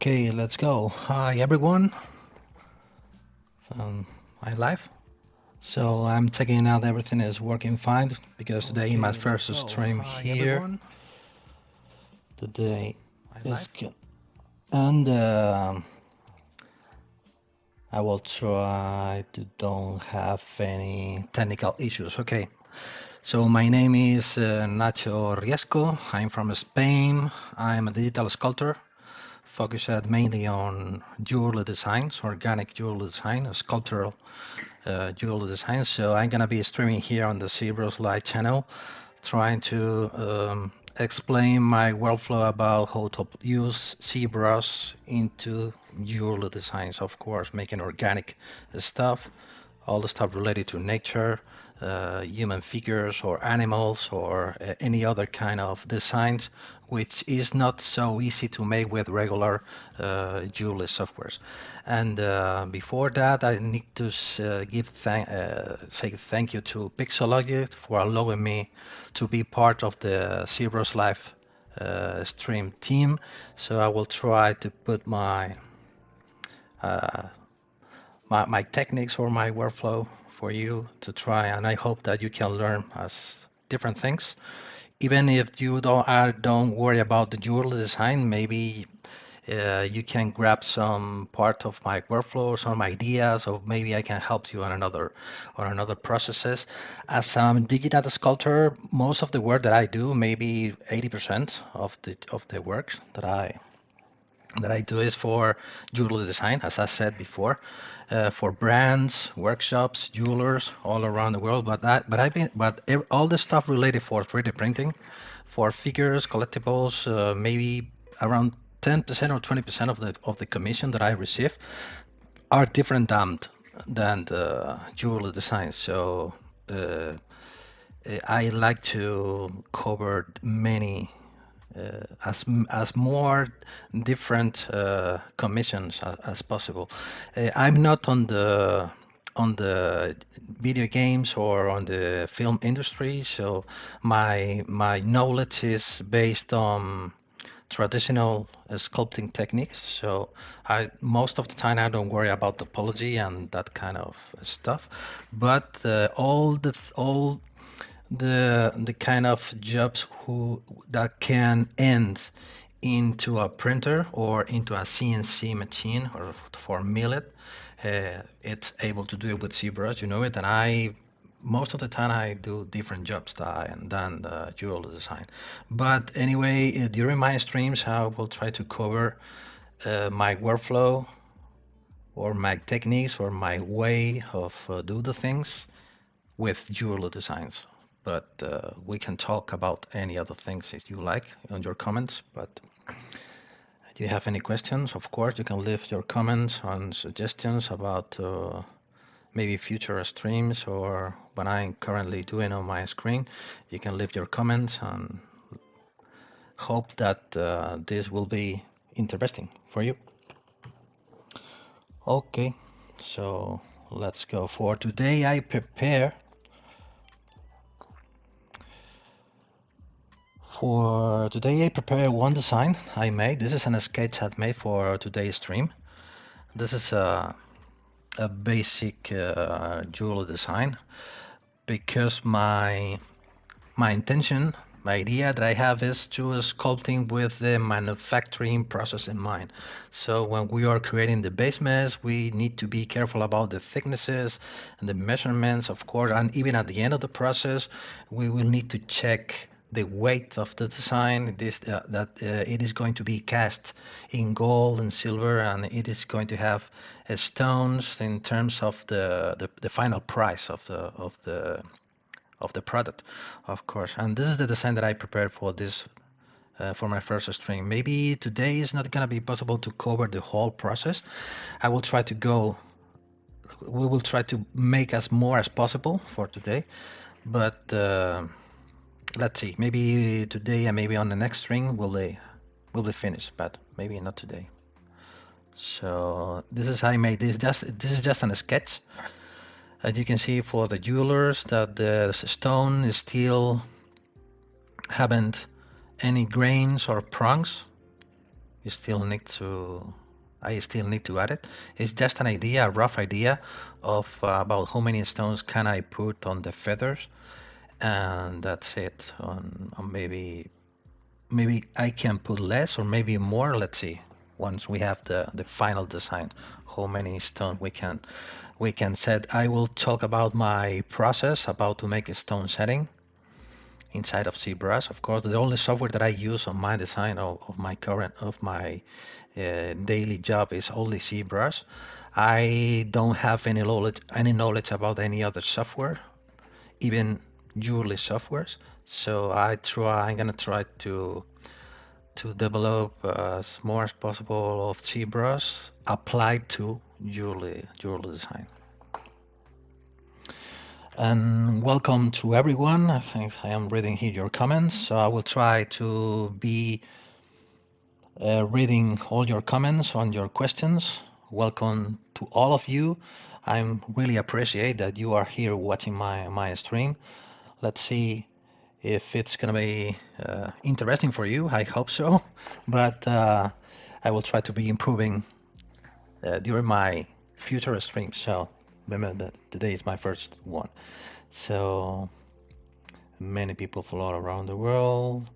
Okay, let's go. Hi everyone. I'm live. So I'm checking out everything is working fine because today my first stream here. Everyone. Today is good. And I will try to don't have any technical issues. Okay. So my name is Nacho Riesco. I'm from Spain. I'm a digital sculptor focused mainly on jewelry designs, organic jewelry design, sculptural jewelry design. So I'm gonna be streaming here on the ZBrush Live channel, trying to explain my workflow about how to use ZBrush into jewelry designs. Of course, making organic stuff, all the stuff related to nature, human figures or animals or any other kind of designs, which is not so easy to make with regular jewelry softwares. And before that, I need to say thank you to Pixologic for allowing me to be part of the ZBrush Live stream team. So I will try to put my my techniques or my workflow for you to try, and I hope that you can learn as different things. Even if you don't worry about the jewelry design, maybe you can grab some part of my workflow, some ideas, or maybe I can help you on another processes. As a digital sculptor, most of the work that I do, maybe 80% of the work that I do is for jewelry design, as I said before, for brands, workshops, jewelers all around the world. But all the stuff related for 3D printing, for figures, collectibles, maybe around 10% or 20% of the commission that I receive are different than the jewelry design. So I like to cover many as more different commissions as possible. I'm not on the video games or on the film industry, so my knowledge is based on traditional sculpting techniques. So I most of the time I don't worry about topology and that kind of stuff, but all the kind of jobs that can end into a printer or into a CNC machine or for millet, it's able to do it with ZBrush, you know it. And most of the time I do different jobs than the jewelry design. But anyway, during my streams, I will try to cover my workflow or my techniques or my way of do the things with jewelry designs. But we can talk about any other things if you like on your comments. But do you have any questions? Of course, you can leave your comments on suggestions about maybe future streams or what I'm currently doing on my screen. You can leave your comments and hope that this will be interesting for you. Okay, so let's go. For today, I prepare one design I made. This is a sketch I made for today's stream. This is a basic jewelry design because my intention, my idea that I have is to sculpting with the manufacturing process in mind. So when we are creating the basements, we need to be careful about the thicknesses and the measurements, of course, and even at the end of the process, we will need to check the weight of the design, it is going to be cast in gold and silver, and it is going to have stones in terms of the final price of the product, of course. And this is the design that I prepared for this for my first stream. Maybe today is not gonna be possible to cover the whole process. We will try to make as more as possible for today, but let's see. Maybe today and maybe on the next stream will be finished, but maybe not today. So this is how I made this. This is just a sketch. As you can see for the jewelers that the stone is still haven't any grains or prongs. You still need to I still need to add it. It's just an idea, a rough idea of about how many stones can I put on the feathers, and that's it. On maybe I can put less or maybe more. Let's see. Once we have the final design, how many stones we can set. I will talk about my process about to make a stone setting inside of ZBrush. Of course, the only software that I use on my design of my current of my daily job is only ZBrush. I don't have any knowledge about any other software, even jewelry softwares. So I'm gonna try to develop as more as possible of ZBrush applied to jewelry design. And welcome to everyone. I think I am reading here your comments, so I will try to be reading all your comments on your questions. Welcome to all of you. I really appreciate that you are here watching my stream. Let's see if it's gonna be interesting for you. I hope so, but I will try to be improving during my future streams. So remember that today is my first one. So many people from all around the world.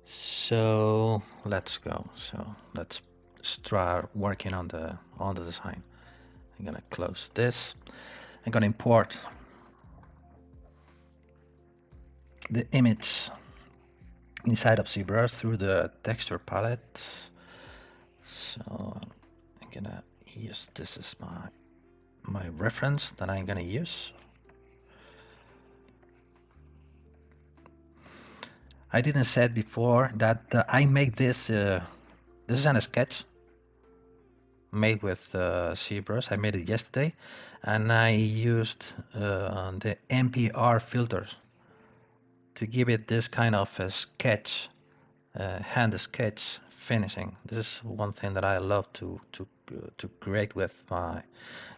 So let's go. So let's start working on the design. I'm gonna close this. I'm gonna import the image inside of ZBrush through the texture palette. So I'm gonna use this as my reference that I'm gonna use. I didn't said before that I make this. This is a sketch made with ZBrush. I made it yesterday, and I used the NPR filters to give it this kind of a sketch, hand sketch finishing. This is one thing that I love to create with my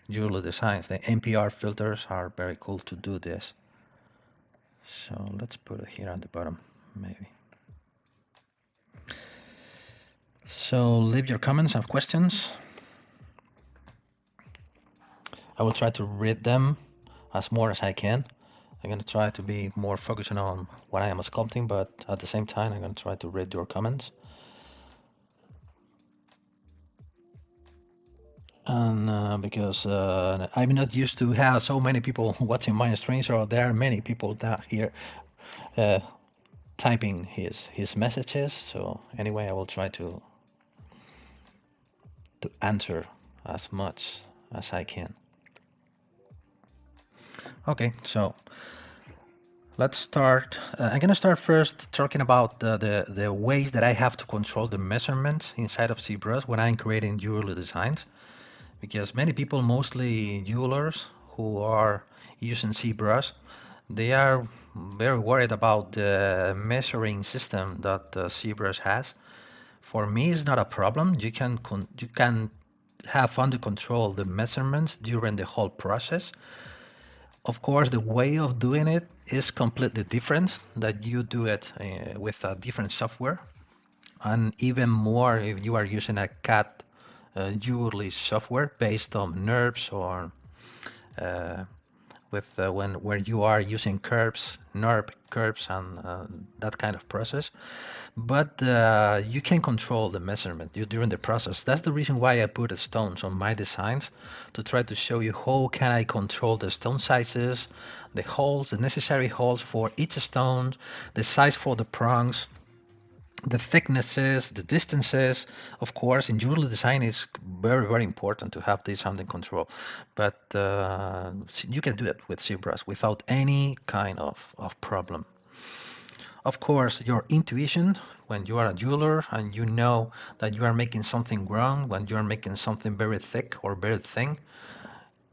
jewelry designs. The NPR filters are very cool to do this. So let's put it here at the bottom, maybe. So leave your comments and questions. I will try to read them as more as I can. I'm going to try to be more focusing on what I am sculpting, but at the same time, I'm going to try to read your comments. And because I'm not used to have so many people watching my stream, so there are many people down here typing his messages. So anyway, I will try to answer as much as I can. Okay, so let's start. I'm gonna start first talking about the ways that I have to control the measurements inside of ZBrush when I'm creating jewelry designs, because many people, mostly jewelers who are using ZBrush, they are very worried about the measuring system that ZBrush has. For me, it's not a problem. You can have under control the measurements during the whole process. Of course, the way of doing it is completely different, that you do it with a different software, and even more if you are using a CAD jewelry software based on NURBS or where you are using curves, NURB curves, and that kind of process. But you can control the measurement during the process. That's the reason why I put stones on my designs, to try to show you how can I control the stone sizes, the holes, the necessary holes for each stone, the size for the prongs, the thicknesses, the distances. Of course, in jewelry design, it's very, very important to have this under control. But you can do it with ZBrush without any kind of problem. Of course, your intuition, when you are a jeweler and you know that you are making something wrong, when you are making something very thick or very thin,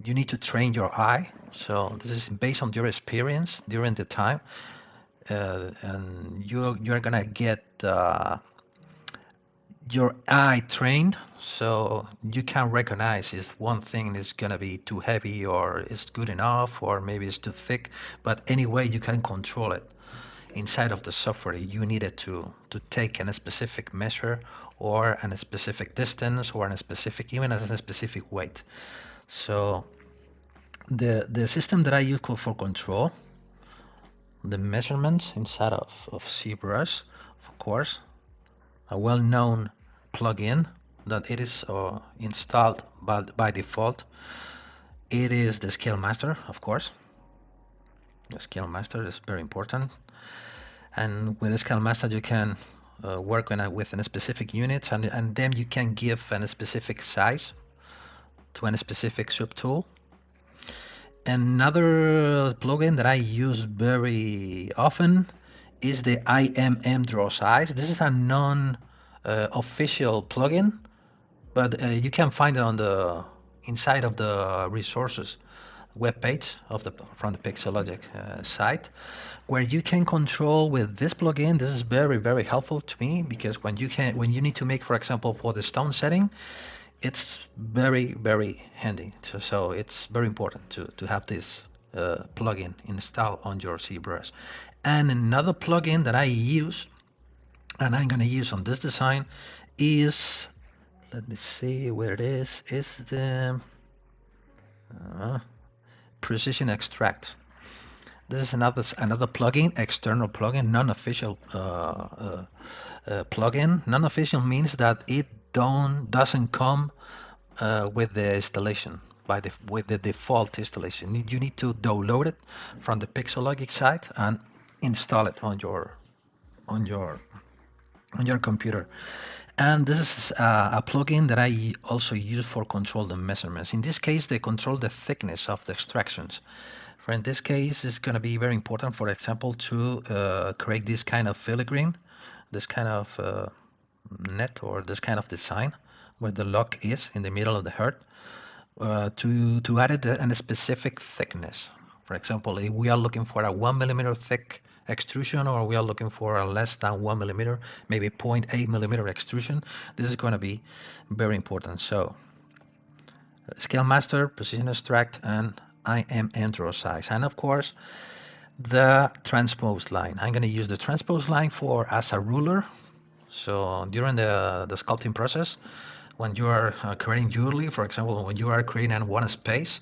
you need to train your eye. So this is based on your experience during the time, and you're gonna get your eye trained, so you can recognize if one thing is gonna be too heavy or it's good enough or maybe it's too thick. But anyway, you can control it. inside of the software you needed to take a specific measure or a specific distance or a specific even as a specific weight. So the system that I use for control the measurements inside of ZBrush, of course, a well-known plugin that it is installed by default. It is the Scale Master, of course. The Scale Master is very important, and with the Scale Master you can work with a specific unit, and then you can give a specific size to a specific subtool. Another plugin that I use very often is the IMM Draw Size. This is a non-official plugin, but you can find it on the inside of the resources webpage from the Pixologic site, where you can control with this plugin. This is very helpful to me because when you need to make, for example, for the stone setting, it's very handy. So it's very important to have this plugin installed on your ZBrush. And another plugin that I use, and I'm going to use on this design, is, let me see where it is the Precision Extract. This is another plugin, external plugin, non-official plugin. Non-official means that it doesn't come with the installation with the default installation. You need to download it from the Pixologic site and install it on your computer. And this is a plugin that I also use for control the measurements. In this case, they control the thickness of the extractions. For in this case, it's going to be very important, for example, to create this kind of filigree, this kind of net or this kind of design where the lock is in the middle of the heart, to add it a specific thickness. For example, if we are looking for a 1 millimeter thick extrusion, or we are looking for a less than 1 millimeter, maybe 0.8 millimeter extrusion, this is going to be very important. So Scale Master, Precision Extract, and IMM Draw Size, and of course the transpose line. I'm going to use the transpose line as a ruler. So during the sculpting process, when you are creating jewelry, for example, when you are creating one space,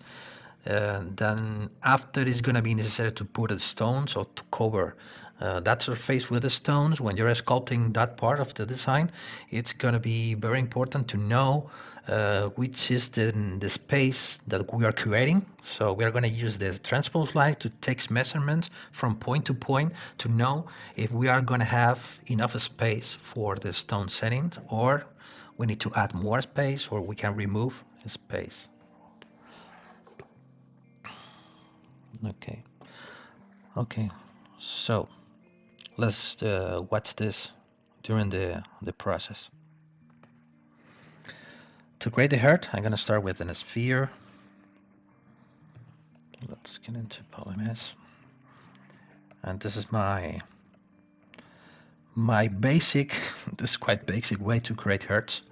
then after it's going to be necessary to put a stones or to cover that surface with the stones. When you're sculpting that part of the design, it's going to be very important to know which is the space that we are creating. So we are going to use the transpose line to take measurements from point to point to know if we are going to have enough space for the stone settings, or we need to add more space, or we can remove space. Okay, so let's watch this during the process. To create the heart, I'm going to start with a sphere. Let's get into Polymesh, and this is my basic, this is quite basic way to create hearts.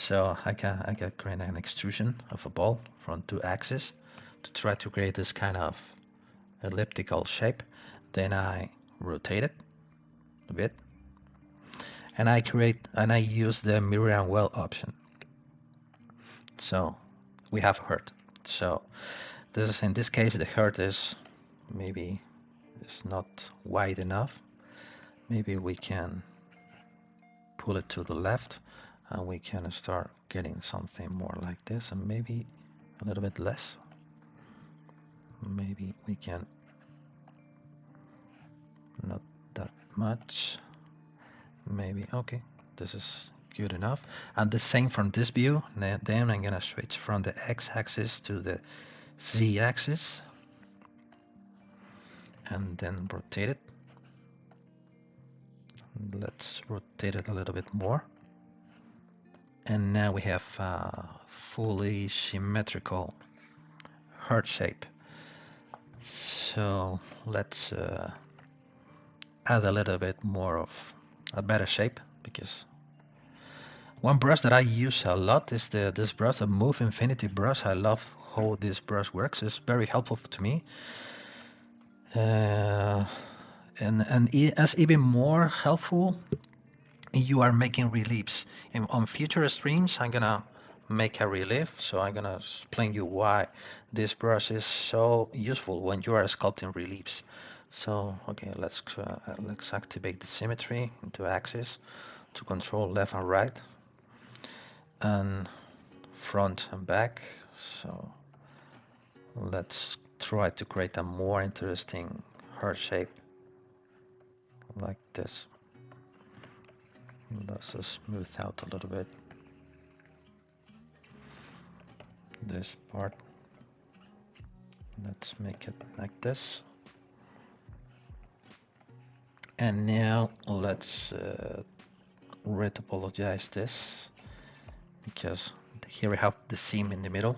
So I can create an extrusion of a ball from 2 axes to try to create this kind of elliptical shape. Then I rotate it a bit, and I use the mirror and well option. So we have heart. So this is, in this case, the heart is maybe it's not wide enough. Maybe we can pull it to the left, and we can start getting something more like this, and maybe a little bit less. Maybe we can not that much. Maybe okay, this is good enough. And the same from this view. Then I'm gonna switch from the x-axis to the z-axis, and then rotate it. Let's rotate it a little bit more, and now we have a fully symmetrical heart shape. So let's add a little bit more of a better shape, because one brush that I use a lot is this brush, a Move Infinity brush. I love how this brush works. It's very helpful to me. as even more helpful, you are making reliefs. And on future streams, I'm gonna make a relief, so I'm gonna explain you why this brush is so useful when you are sculpting reliefs. So, okay, let's activate the symmetry into axis to control left and right, and front and back. So let's try to create a more interesting heart shape like this. Let's just smooth out a little bit this part. Let's make it like this. And now let's retopologize this, because here we have the seam in the middle.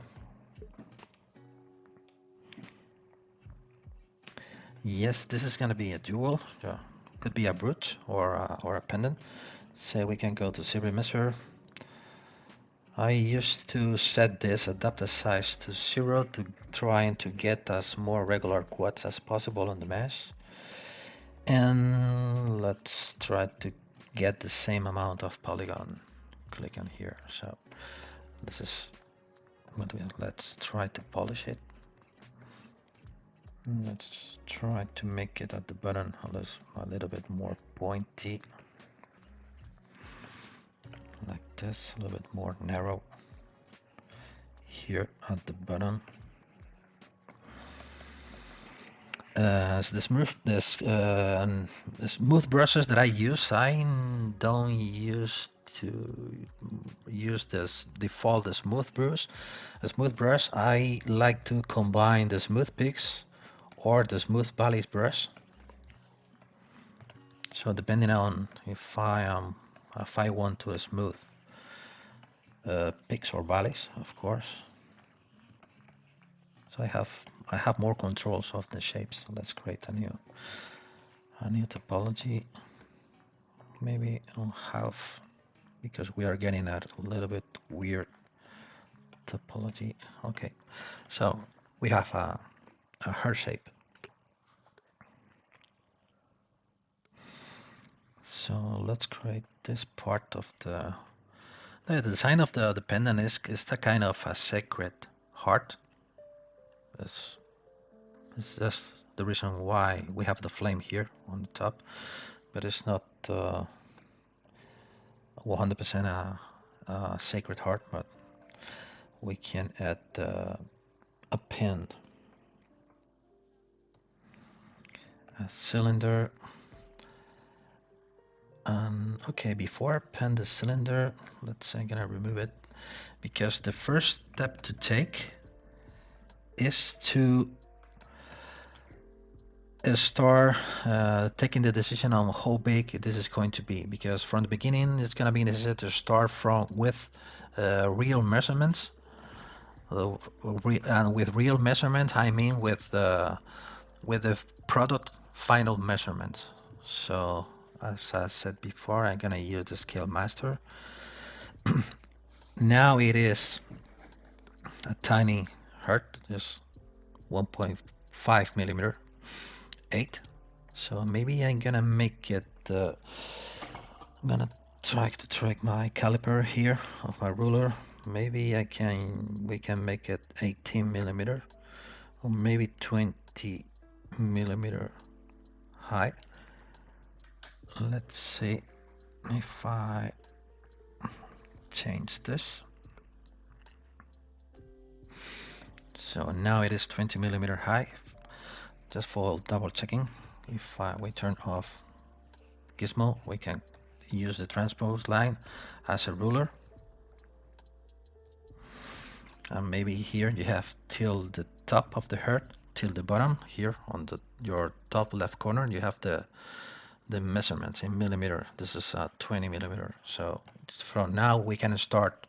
Yes, this is going to be a dual. Could be a brooch or a pendant. So we can go to ZBrush. I used to set this adapter size to 0 to trying to get as more regular quads as possible on the mesh. And let's try to get the same amount of polygon. Click on here. So this is what let's try to polish it. Let's try to make it at the bottom a little bit more pointy, like this, a little bit more narrow here at the bottom. The smooth brushes that I use, I don't use to use this default smooth brush. A smooth brush, I like to combine the smooth peaks or the smooth valleys brush. So depending on if I want to smooth peaks or valleys, of course. So I have more controls of the shapes. So let's create a new topology. Maybe on half, because we are getting a little bit weird topology. Okay, so we have a heart shape. So let's create this part of the design of the pendant is a kind of a sacred heart. It's just the reason why we have the flame here on the top, but it's not 100% a sacred heart, but we can add a pin, a cylinder. Okay, before I pen the cylinder, let's say I'm gonna remove it, because the first step to take is to start taking the decision on how big this is going to be, because from the beginning it's going to be necessary to start with real measurements. And with real measurements, I mean with the product final measurements. So as I said before, I'm going to use the scale master. Now it is a tiny heart, just 1.5 millimeter 8. So maybe I'm gonna make it, I'm gonna try to track my caliper here of my ruler. Maybe we can make it 18 millimeter or maybe 20 millimeter high. Let's see if I change this. So now it is 20 millimeter high. Just for double checking, if we turn off Gizmo, we can use the transpose line as a ruler. And maybe here you have till the top of the heart, till the bottom here on your top left corner, you have the measurements in millimeter. This is 20 millimeter. So from now we can start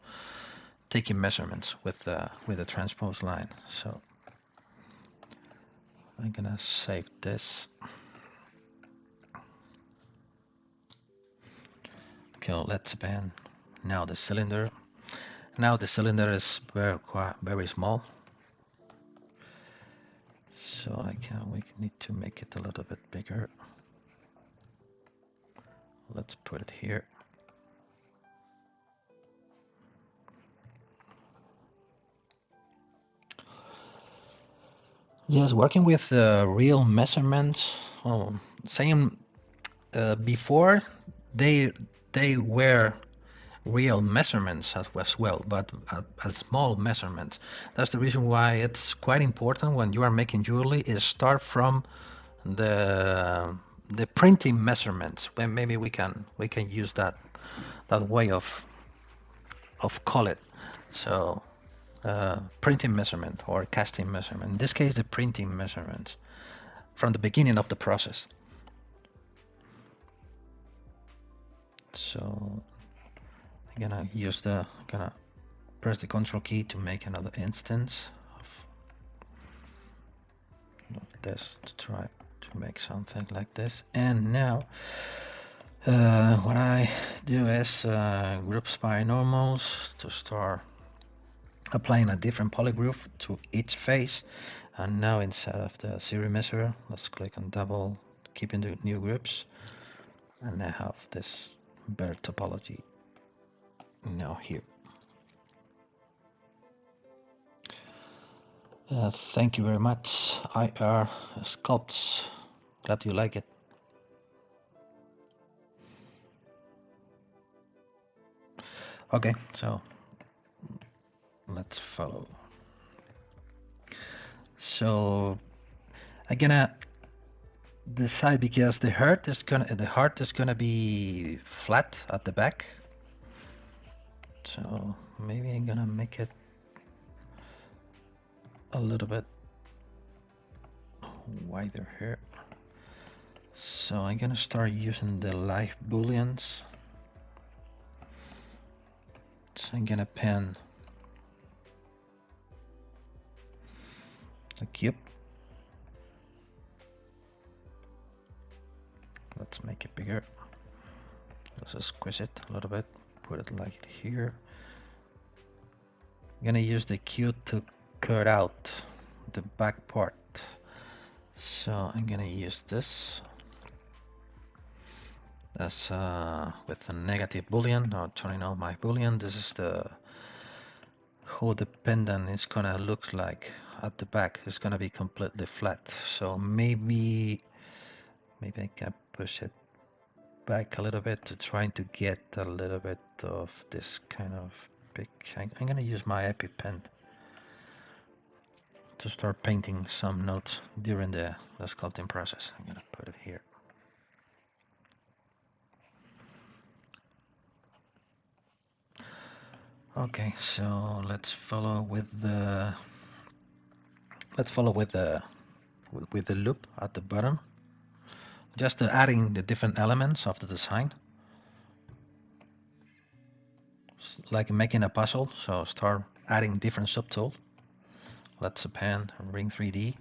taking measurements with the transpose line. So I'm gonna save this. Okay, let's pen now the cylinder. Now the cylinder is very small, so we need to make it a little bit bigger. let's put it here. Yes, working with real measurements. Oh, same before they were real measurements as well, but small measurements. That's the reason why it's quite important when you are making jewelry is start from the printing measurements. When maybe we can use that way of call it. So printing measurement or casting measurement. In this case, the printing measurements from the beginning of the process. So I'm gonna press the Control key to make another instance of this to try to make something like this. And now what I do is groups by normals to start applying a different polygroup to each face. And now instead of the series measure, let's click on double, keeping the new groups, and I have this better topology now here. Thank you very much, IR Sculpts. Glad you like it. Okay, so let's follow. So I'm gonna decide because the heart is gonna be flat at the back. So maybe I'm gonna make it a little bit wider here. So I'm gonna start using the live booleans. So I'm gonna pen the cube. Let's make it bigger. Let's squeeze it a little bit. Put it like here. I'm gonna use the cube to cut out the back part. So I'm gonna use this as with a negative boolean, or turning on my boolean. This is how the pendant is gonna look like at the back. It's gonna be completely flat. So maybe I can push it back a little bit to try to get a little bit of this kind of big. I'm gonna use my Epi pen to start painting some notes during the sculpting process. I'm gonna put it here. Okay, so let's follow with the loop at the bottom. Just adding the different elements of the design, like making a puzzle. So start adding different subtools. Let's append ring 3D.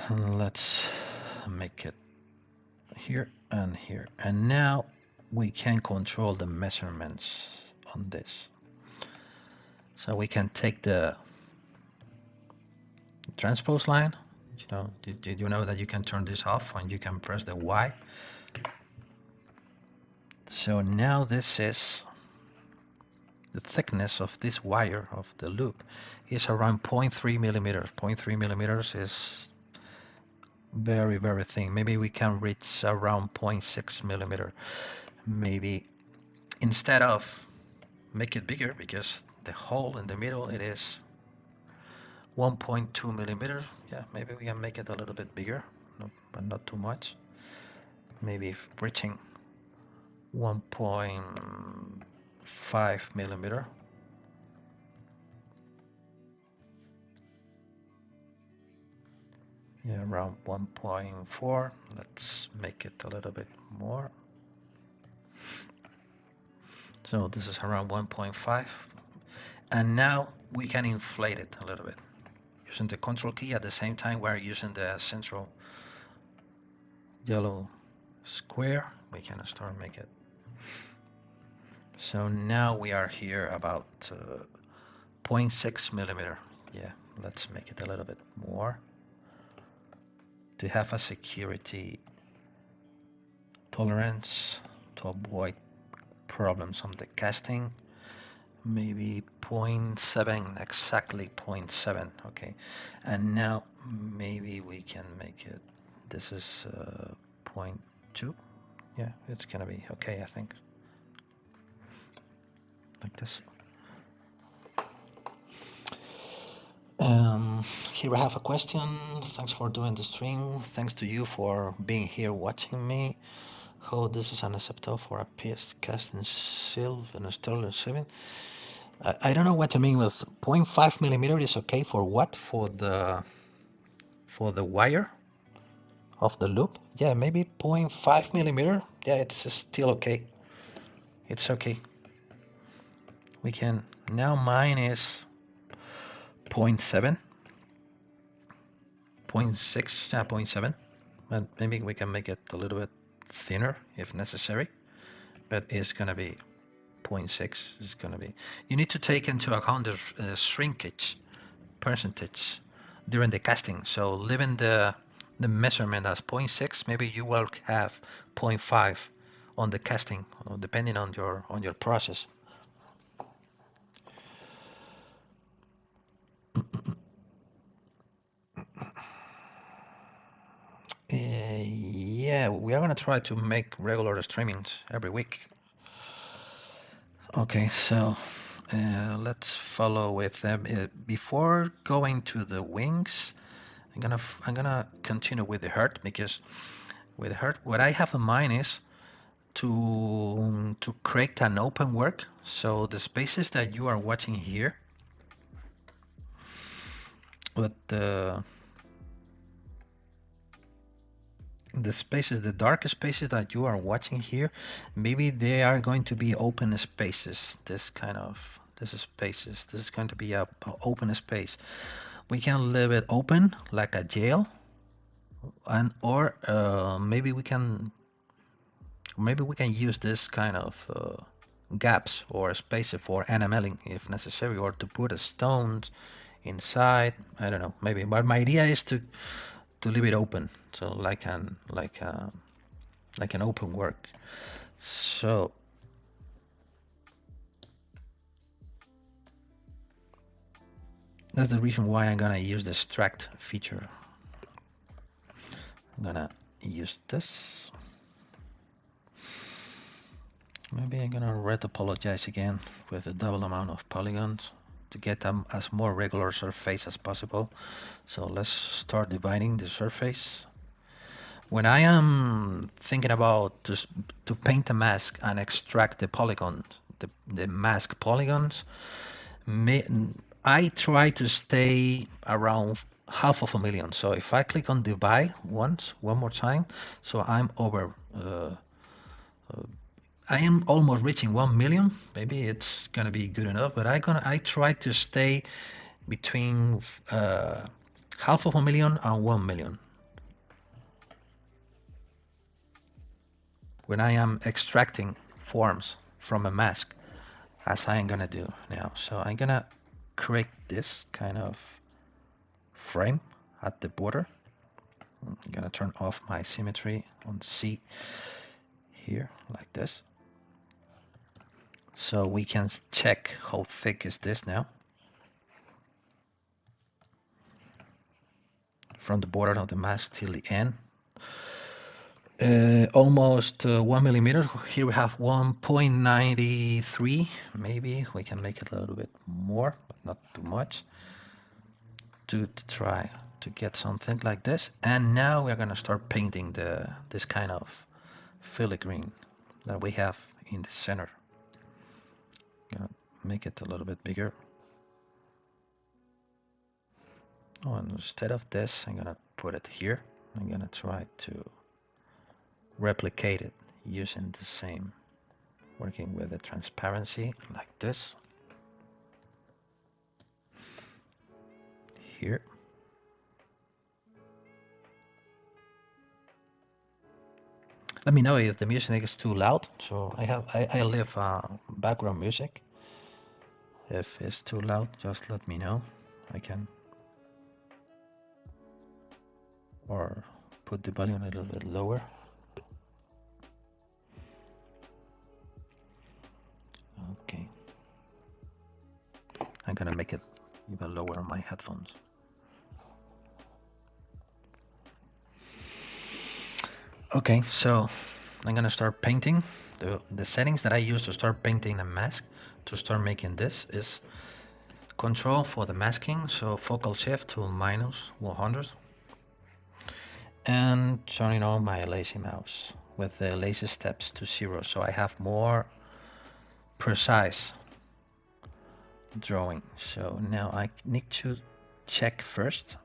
And let's make it here and here. And now we can control the measurements on this. So we can take the transpose line. Did you know that you can turn this off and you can press the Y? So now this is the thickness of this wire of the loop is around 0.3 millimeters. 0.3 millimeters is very, very thin. Maybe we can reach around 0.6 millimeter. Maybe instead of make it bigger, because the hole in the middle it is 1.2 millimeters. Yeah, maybe we can make it a little bit bigger, but not too much. Maybe reaching 1.5 millimeter. Yeah, around 1.4. Let's make it a little bit more. So this is around 1.5. And now we can inflate it a little bit. Using the Control key at the same time we're using the central yellow square, we can start make it. So now we are here about 0.6 millimeter. Yeah, let's make it a little bit more to have a security tolerance to avoid problems on the casting. Maybe 0.7, exactly 0.7. Okay, and now maybe we can make it. This is 0.2. Yeah, it's gonna be okay, I think. Like this. Here I have a question. Thanks for doing the stream. Thanks to you for being here watching me. How this is unacceptable for a piece cast in silver and sterling 7. I don't know what you mean with 0.5 millimeter is okay for what? For the wire of the loop? Yeah, maybe 0.5 millimeter. Yeah, it's still okay. It's okay. We can now mine is 0.7, 0.6, 0.7, and maybe we can make it a little bit thinner if necessary. But it's gonna be 0.6. Is gonna be. You need to take into account the shrinkage percentage during the casting. So leaving the measurement as 0.6, maybe you will have 0.5 on the casting, depending on your process. Yeah, we are gonna try to make regular streamings every week. Okay, so let's follow with them. Before going to the wings, I'm gonna continue with the heart, because with heart, what I have in mind is to create an open work. So the spaces that you are watching here, but the spaces, the dark spaces that you are watching here, maybe they are going to be open spaces. This spaces. This is going to be a open space. We can leave it open like a jail, and or maybe we can use this kind of gaps or spaces for enameling if necessary, or to put a stones inside. I don't know, maybe. But my idea is to leave it open, so like an open work. So that's the reason why I'm gonna use the extract feature. I'm gonna use this. Maybe I'm gonna apologize again with a double amount of polygons to get them as more regular surface as possible. So let's start dividing the surface. When I am thinking about to paint a mask and extract the polygons, the mask polygons, I try to stay around half of a million. So if I click on divide one more time, so I'm over. I am almost reaching 1 million. Maybe it's gonna be good enough, but I try to stay between half of a million and 1 million when I am extracting forms from a mask, as I am gonna do now. So I'm gonna create this kind of frame at the border. I'm gonna turn off my symmetry on C here, like this. So we can check how thick is this now. From the border of the mask till the end. Almost 1 millimeter. Here we have 1.93. Maybe we can make it a little bit more, but not too much, to try to get something like this. And now we're gonna start painting this kind of filigree that we have in the center. Gonna make it a little bit bigger. Oh, and instead of this, I'm gonna put it here. I'm gonna try to replicate it using the same, working with the transparency like this. Here. Let me know if the music is too loud. So I leave background music. If it's too loud, just let me know. I can or put the volume a little bit lower. make it even lower on my headphones. Okay, so I'm gonna start painting. The settings that I use to start painting a mask, to start making this, is Control for the masking, so focal shift to -100, and turning on my lazy mouse with the lazy steps to 0, so I have more precise drawing. So now I need to check first.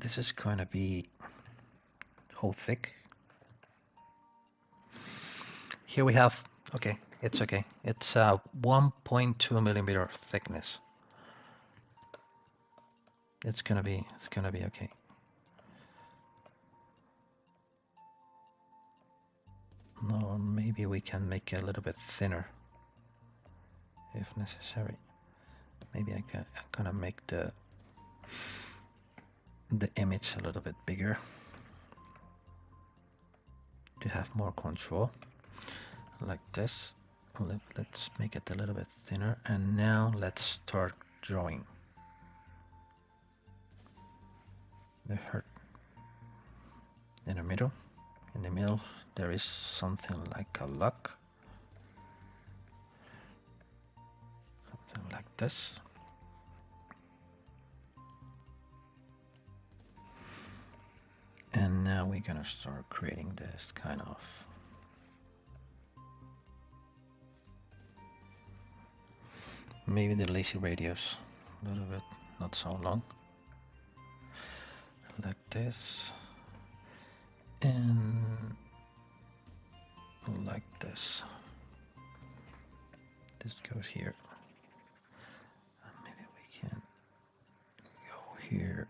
This is going to be how thick. Here we have, okay, it's okay. It's 1.2 millimeter thickness. It's gonna be okay. No, maybe we can make it a little bit thinner if necessary. Maybe I'm gonna make the image a little bit bigger to have more control, like this. Let's make it a little bit thinner, and now let's start drawing the heart. In the middle there is something like a lock, something like this. And now we're gonna start creating this kind of maybe the lacy radius a little bit, not so long, like this, and like this. This goes here. Maybe we can go here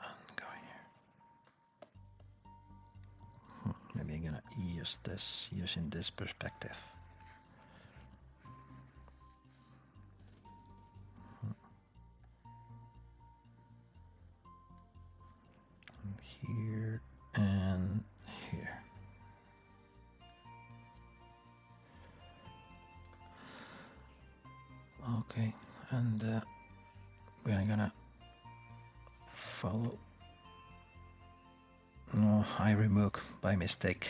and go here. Maybe I'm gonna use this using this perspective. Here and here. Okay, and we're gonna follow. No, I removed by mistake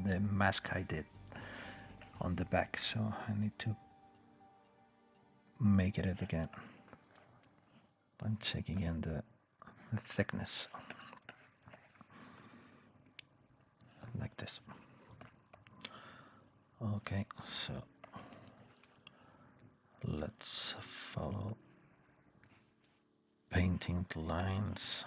the mask I did on the back, so I need to make it again and check again the thickness, like this. Okay, so let's follow painting the lines.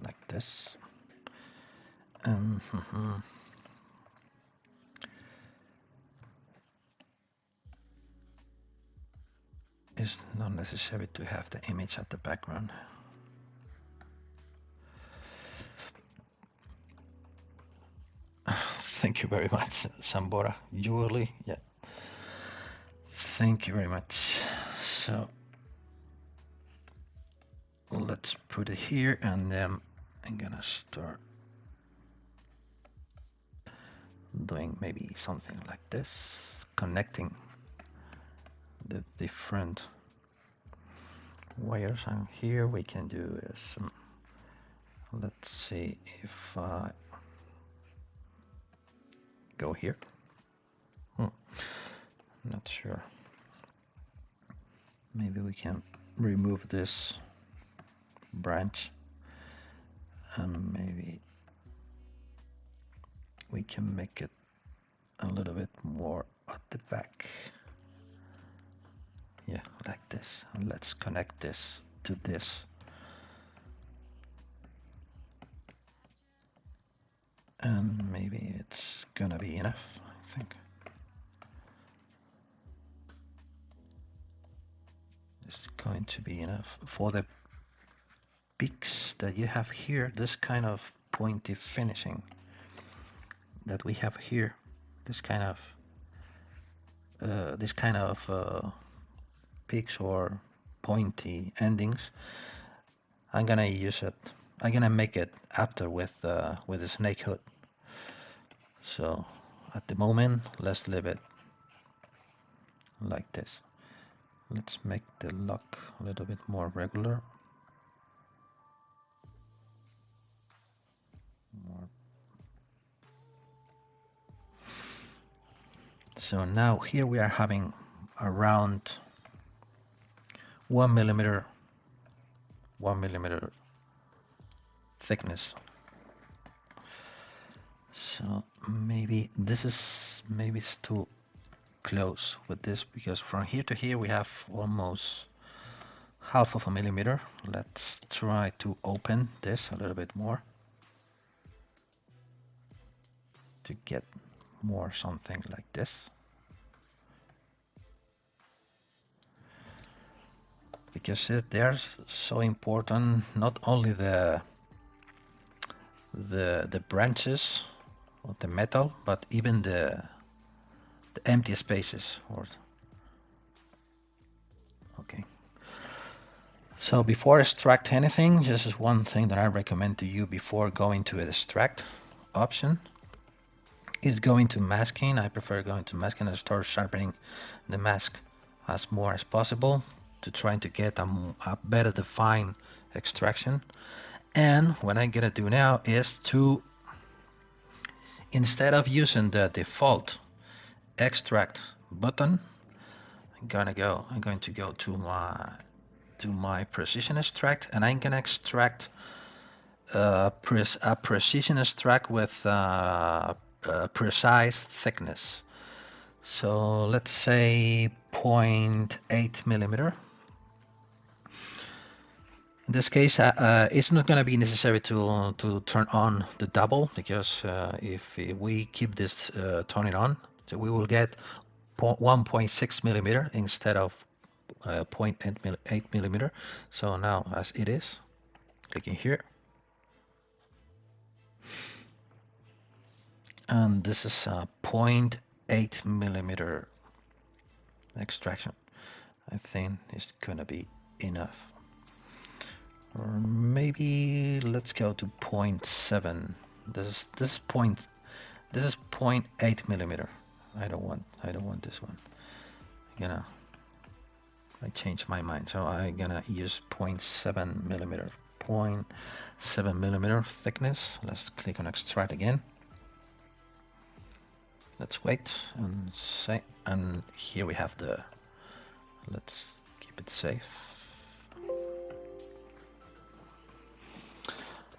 Like this. It's not necessary to have the image at the background. Thank you very much, Sambora. Julie, yeah. Thank you very much. So let's put it here, and then I'm gonna start doing maybe something like this, connecting the different wires. And here we can do some, let's see if I go here. Not sure. Maybe we can remove this branch, and maybe we can make it a little bit more at the back. Yeah, like this. And let's connect this to this. And maybe it's gonna be enough, I think. It's going to be enough for the peaks that you have here. This kind of pointy finishing that we have here, this kind of peaks or pointy endings, I'm gonna use it I'm gonna make it after with the snake hood. So at the moment, let's leave it like this. Let's make the lock a little bit more regular. So now here we are having around 1 millimeter thickness. So maybe this is it's too close with this, because from here to here we have almost half of a millimeter. Let's try to open this a little bit more to get more something like this. Because they're so important, not only the branches of the metal, but even the empty spaces. Okay. So before extract anything, this is one thing that I recommend to you before going to extract option, is going to masking. I prefer going to masking and start sharpening the mask as more as possible to try to get a better defined extraction. And what I'm gonna do now is to, instead of using the default extract button, I'm going to go to my precision extract, and I'm gonna extract a precision extract with precise thickness. So let's say 0.8 millimeter. In this case, it's not going to be necessary to turn on the double, because if we keep this turning on, so we will get 1.6 millimeter instead of 0.8 millimeter. So now, as it is, clicking here, and this is a 0.8 millimeter extraction. I think it's gonna be enough. Or maybe let's go to 0.7. This is 0.8 millimeter. I don't want this one. I changed my mind, so I'm gonna use 0.7 millimeter. 0.7 millimeter thickness. Let's click on extract again. Let's wait and say, and here we have the. Let's keep it safe.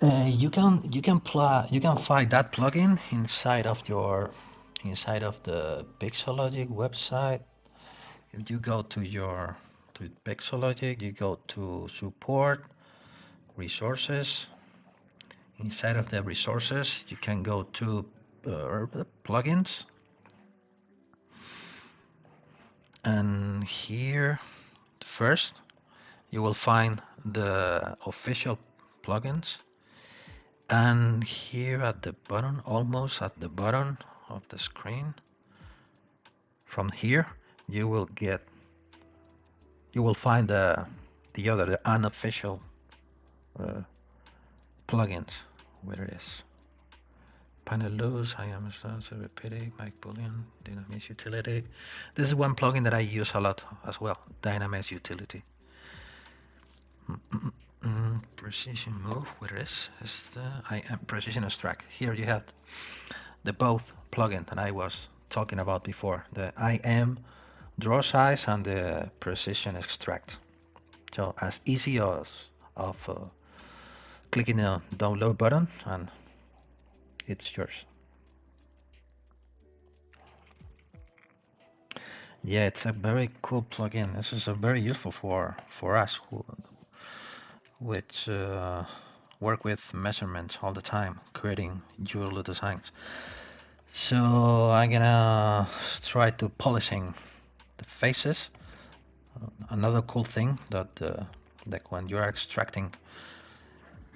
You can find that plugin inside of the Pixologic website. If you go to Pixologic, you go to support, resources. Inside of the resources, you can go to plugins, and here first you will find the official plugins. And here at the bottom, almost at the bottom of the screen, from here you will find the unofficial plugins. Where it is? Panel loose, I am repeating, mic boolean, Dynamis utility. This is one plugin that I use a lot as well, Dynamis utility. Precision move, where it is the precision extract. Here you have the both plugin that I was talking about before, the IM draw size and the precision extract. So as easy as of clicking the download button, and it's yours. Yeah, it's a very cool plugin. This is a very useful for us which work with measurements all the time, creating jewelry designs. So I'm gonna try to polishing the faces. Another cool thing that like when you are extracting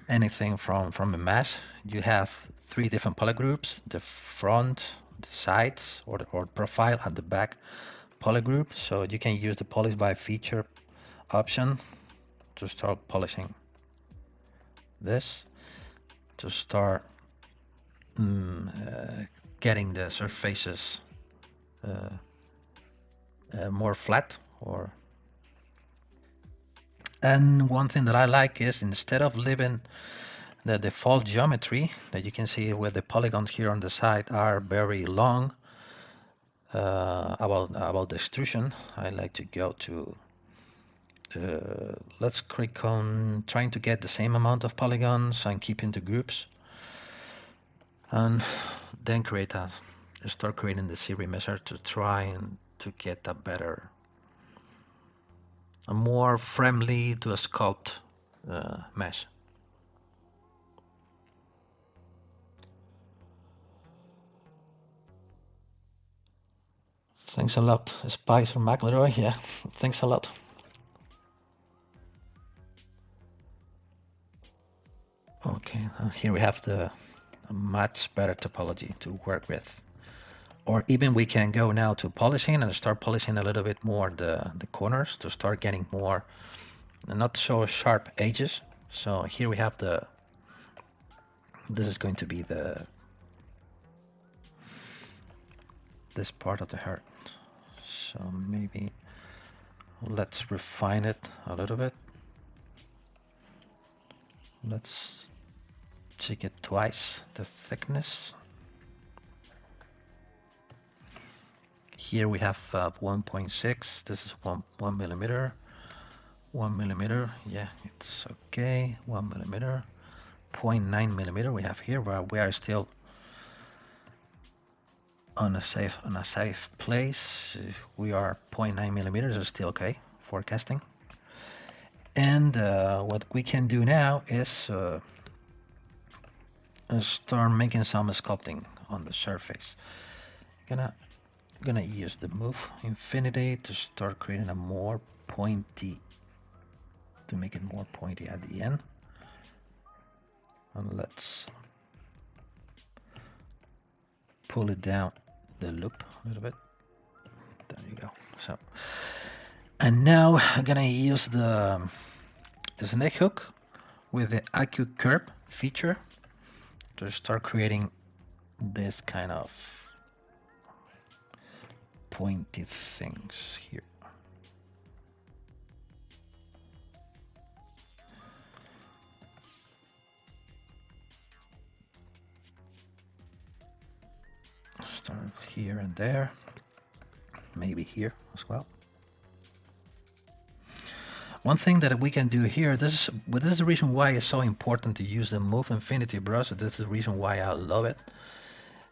anything from a mask, you have 3 different polygroups: the front, the sides, or profile, and the back polygroup. So you can use the polish by feature option to start polishing this. to start getting the surfaces more flat. And one thing that I like is, instead of leaving the default geometry that you can see where the polygons here on the side are very long about the extrusion, I like to go to let's click on trying to get the same amount of polygons and keep into groups, and then start creating the series measure to try and to get a more friendly to a sculpt mesh. Thanks a lot, Spicer McElroy. Yeah, thanks a lot. Okay, here we have a much better topology to work with. Or even we can go now to polishing and start polishing a little bit more the corners to start getting more not so sharp edges. So here we have this is going to be this part of the heart. So maybe let's refine it a little bit. Let's check it twice, the thickness. Here we have 1.6. This is 1 millimeter. 1 millimeter. Yeah, it's okay. 1 millimeter. 0.9 millimeter we have here, where we are still on a safe place. If we are 0.9 millimeters, is still okay for casting. And what we can do now is start making some sculpting on the surface. Gonna use the move infinity to start creating a more pointy, to make it more pointy at the end. And let's pull it down the loop a little bit. There you go. So, and now I'm gonna use the snake hook with the acute curve feature to start creating this kind of pointy things here. Start here and there, maybe here as well. One thing that we can do here, this is the reason why it's so important to use the Move Infinity brush. This is the reason why I love it,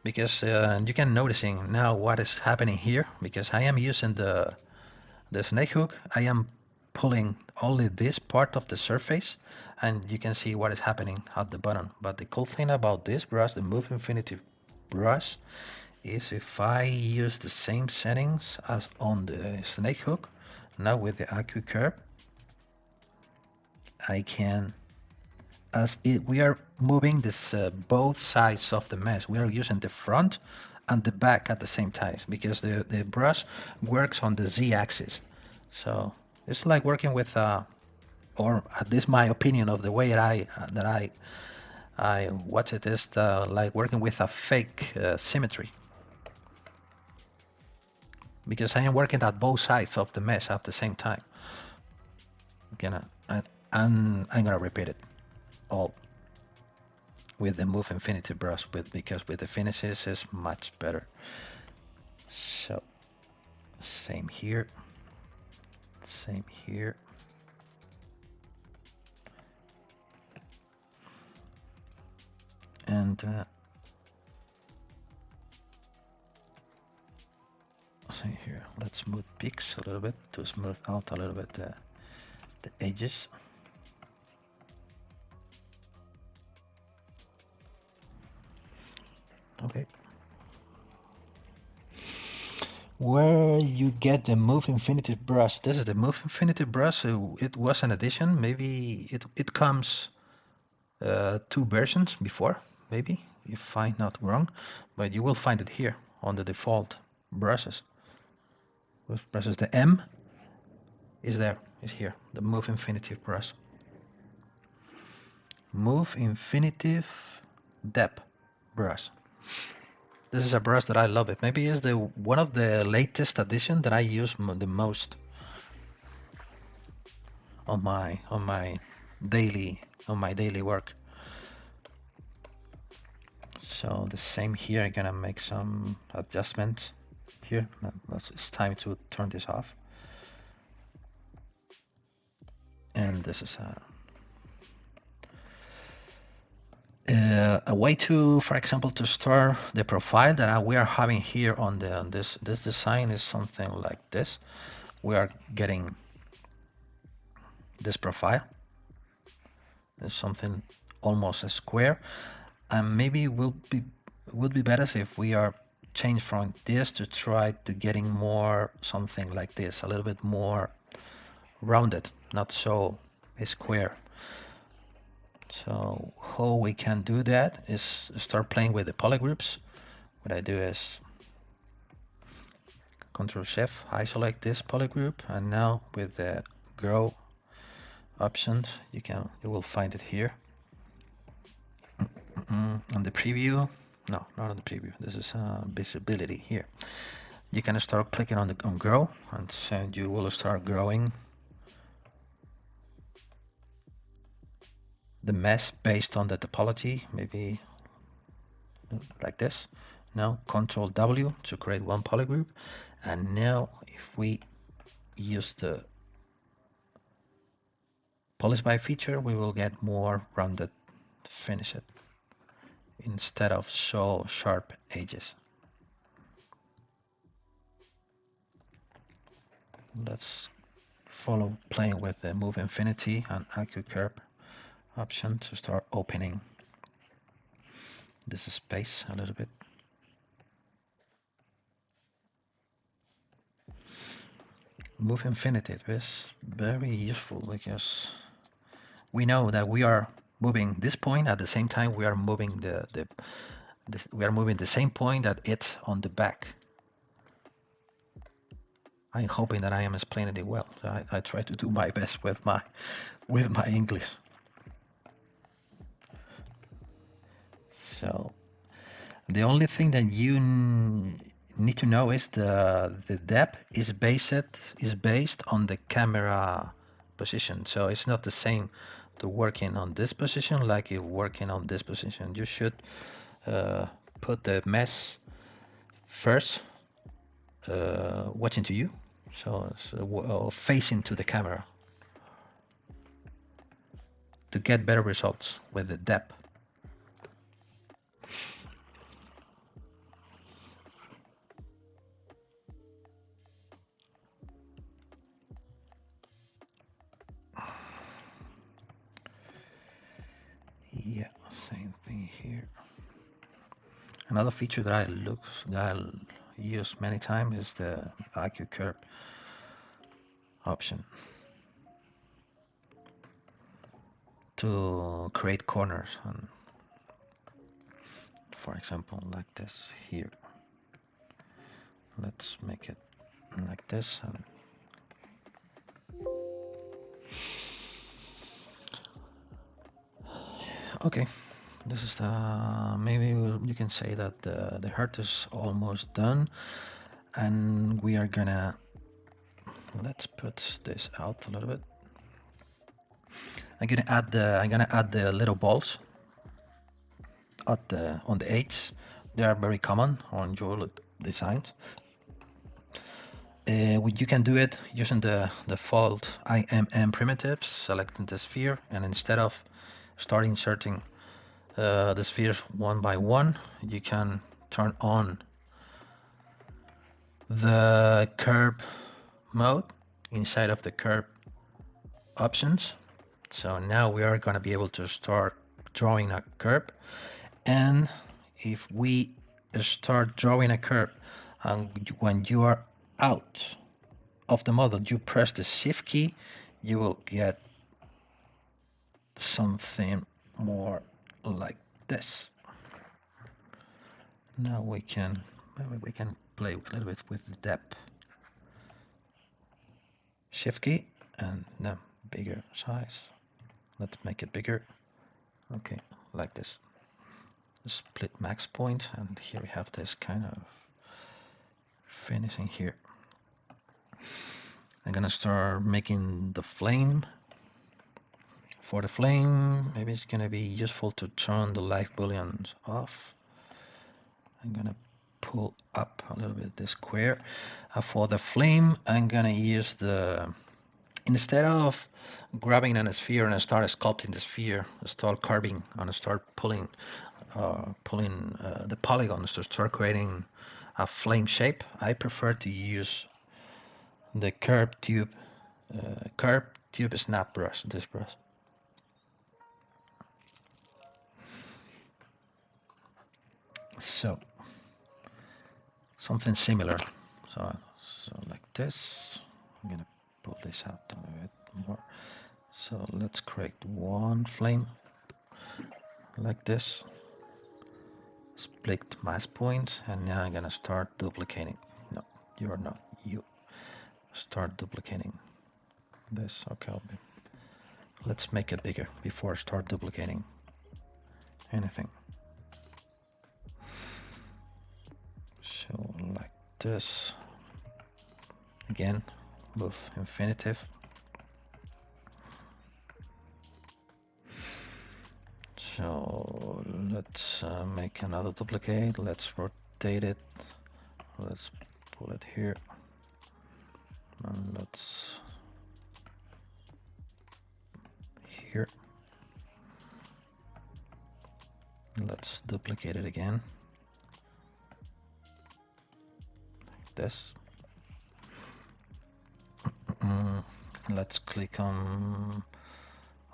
because you can noticing now what is happening here, because I am using the snake hook. I am pulling only this part of the surface, and you can see what is happening at the bottom. But the cool thing about this brush, the Move Infinity brush, is if I use the same settings as on the snake hook, now with the acute curve, I can, we are moving this both sides of the mesh. We are using the front and the back at the same time, because the brush works on the z-axis. So it's like working with, or at least my opinion of the way that I watch it, is like working with a fake symmetry, because I am working at both sides of the mesh at the same time. And I'm gonna repeat it all with the Move Infinity brush, because with the finishes is much better. So same here, same here. And see here, let's smooth peaks a little bit to smooth out a little bit the edges. Okay. Where you get the Move Infinity brush? This is the Move Infinity brush. It was an addition. Maybe it comes 2 versions before, maybe, if I'm not wrong, but you will find it here on the default brushes. Those brushes, the M is there, is here, the Move Infinity brush. Move Infinitive depth brush. This is a brush that I love it. Maybe it's the one of the latest addition that I use the most on my daily work. So the same here. I'm gonna make some adjustments here. It's time to turn this off. And this is a way to, for example, to start the profile that we are having here on this design is something like this. We are getting this profile. It's something almost a square, and maybe would be better if we are change from this to try to getting more something like this, a little bit more rounded, not so square. So how we can do that is start playing with the polygroups. What I do is Control Shift, isolate this polygroup, and now with the grow options, you will find it here. On the preview, no, not on the preview. This is visibility here. You can start clicking on grow, and so you will start growing the mesh based on the topology, maybe like this. Now Control W to create one polygroup, and now if we use the polish by feature, we will get more rounded finish it instead of so sharp edges. Let's follow playing with the move infinity and acute curve option to start opening this space a little bit. Move infinity is very useful because we know that we are moving this point at the same time we are moving we are moving the same point that it's on the back. I'm hoping that I am explaining it well. So I try to do my best with my English. So the only thing that you need to know is the depth is based on the camera position. So it's not the same to working on this position like if working on this position. You should put the mesh first watching to you, so facing to the camera to get better results with the depth. Yeah, same thing here. Another feature that I use many times is the acute curve option to create corners, and for example like this here. Let's make it like this. And okay, this is the maybe you can say that the heart is almost done, and we are gonna let's put this out a little bit. I'm gonna add the little balls on the edge. They are very common on your designs. You can do it using the default IMM primitives, selecting the sphere, and instead of start inserting the spheres one by one, you can turn on the curve mode inside of the curve options. So now we are going to be able to start drawing a curve, and if we start drawing a curve, and when you are out of the model you press the shift key, you will get something more like this. Now we can play a little bit with the depth. Shift key and now bigger size. Let's make it bigger. Okay, like this. split max point, and here we have this kind of finishing here. I'm gonna start making the flame. For the flame, maybe it's gonna be useful to turn the light booleans off. I'm gonna pull up a little bit this square. For the flame, I'm gonna use instead of grabbing a sphere and start sculpting the sphere, start carving and start pulling the polygons to start creating a flame shape, I prefer to use the curved tube snap brush, this brush. So something similar. So like this. I'm gonna pull this out a little bit more. So let's create one flame like this. Split mask point, and now I'm gonna start duplicating. No, you're not. You start duplicating this. Okay, let's make it bigger before I start duplicating anything. So like this. Again, move infinitive. So let's make another duplicate. Let's rotate it. Let's pull it here. And let's here. Let's duplicate it again. Like this. Let's click on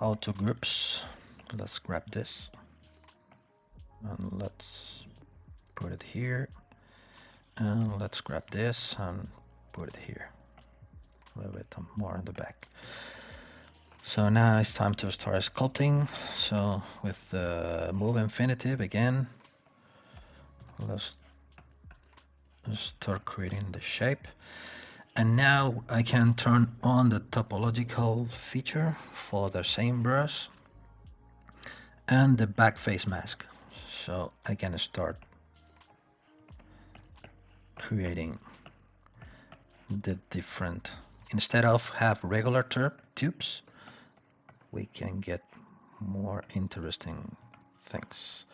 auto groups. Let's grab this and let's put it here, and let's grab this and put it here, a little bit more in the back. So now it's time to start sculpting. So with the move infinitive again, let's start creating the shape. And now I can turn on the topological feature for the same brush and the back face mask. So I can start creating the different, instead of have regular tubes, we can get more interesting things.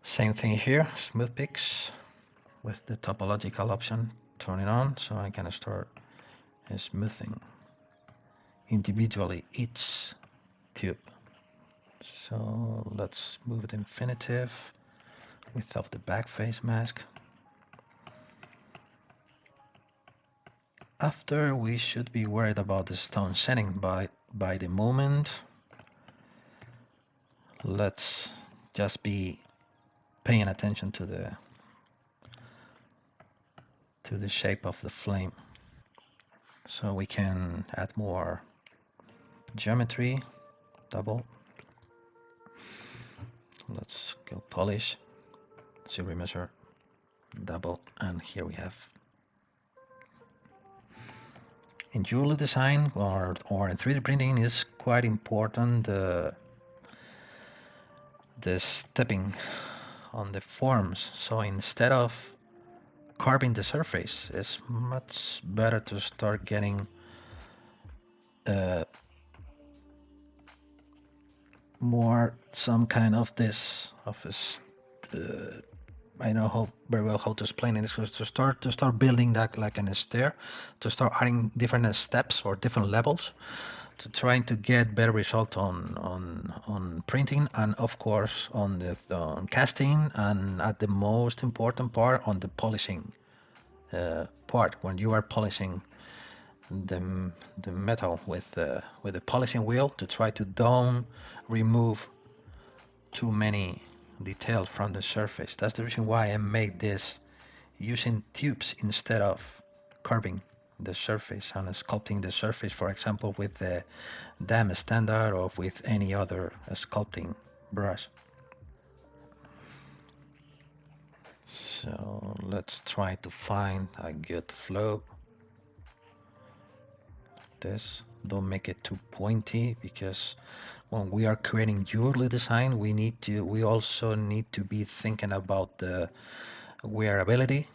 Same thing here, smooth picks with the topological option, turn it on, so I can start smoothing individually each tube. So let's move it infinitive without the back face mask. After, we should be worried about the stone setting by the moment. Let's just be paying attention to the shape of the flame. So we can add more geometry, double. Let's go polish, ZBrush, double, and here we have. In jewelry design or in 3D printing is quite important the stepping on the forms. So instead of carving the surface, it's much better to start getting more some kind of this I know very well how to explain it. Is to start building that like a stair, to start adding different steps or different levels, to trying to get better result on printing, and of course on the casting, and at the most important part on the polishing part, when you are polishing the metal with the polishing wheel, to try to don't remove too many details from the surface. That's the reason why I made this using tubes instead of carving the surface and sculpting the surface, for example with the dam standard or with any other sculpting brush. So let's try to find a good flow. This, don't make it too pointy, because when we are creating jewelry design, we also need to be thinking about the wearability,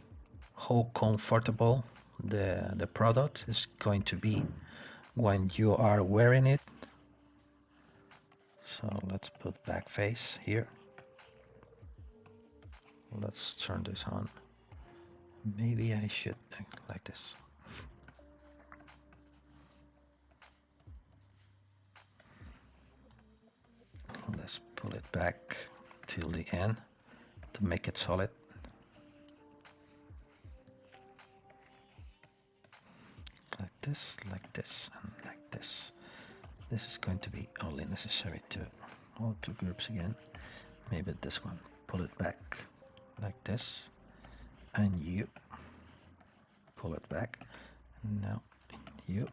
how comfortable the product is going to be when you are wearing it. So let's put back face here. Let's turn this on. Maybe I should like this. Let's pull it back till the end to make it solid. Like this, and like this. This is going to be only necessary to all two groups again. Maybe this one. Pull it back like this, and you pull it back. Now you.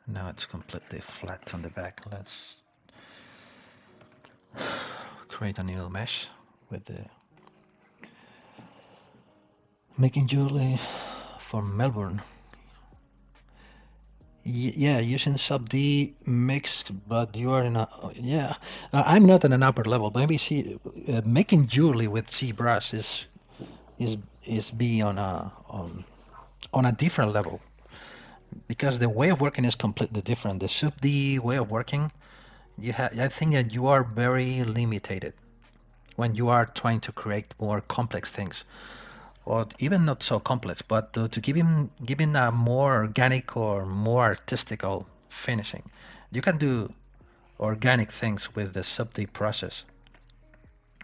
Now it's completely flat on the back. Let's create a new mesh with the making jewelry for Melbourne. Yeah, using sub D mix, but you are in a yeah. I'm not in an upper level. Maybe see making jewelry with ZBrush is be on a different level, because the way of working is completely different. The sub D way of working, I think that you are very limited when you are trying to create more complex things, or even not so complex, but to give him a more organic or more artistical finishing. You can do organic things with the sub-D process,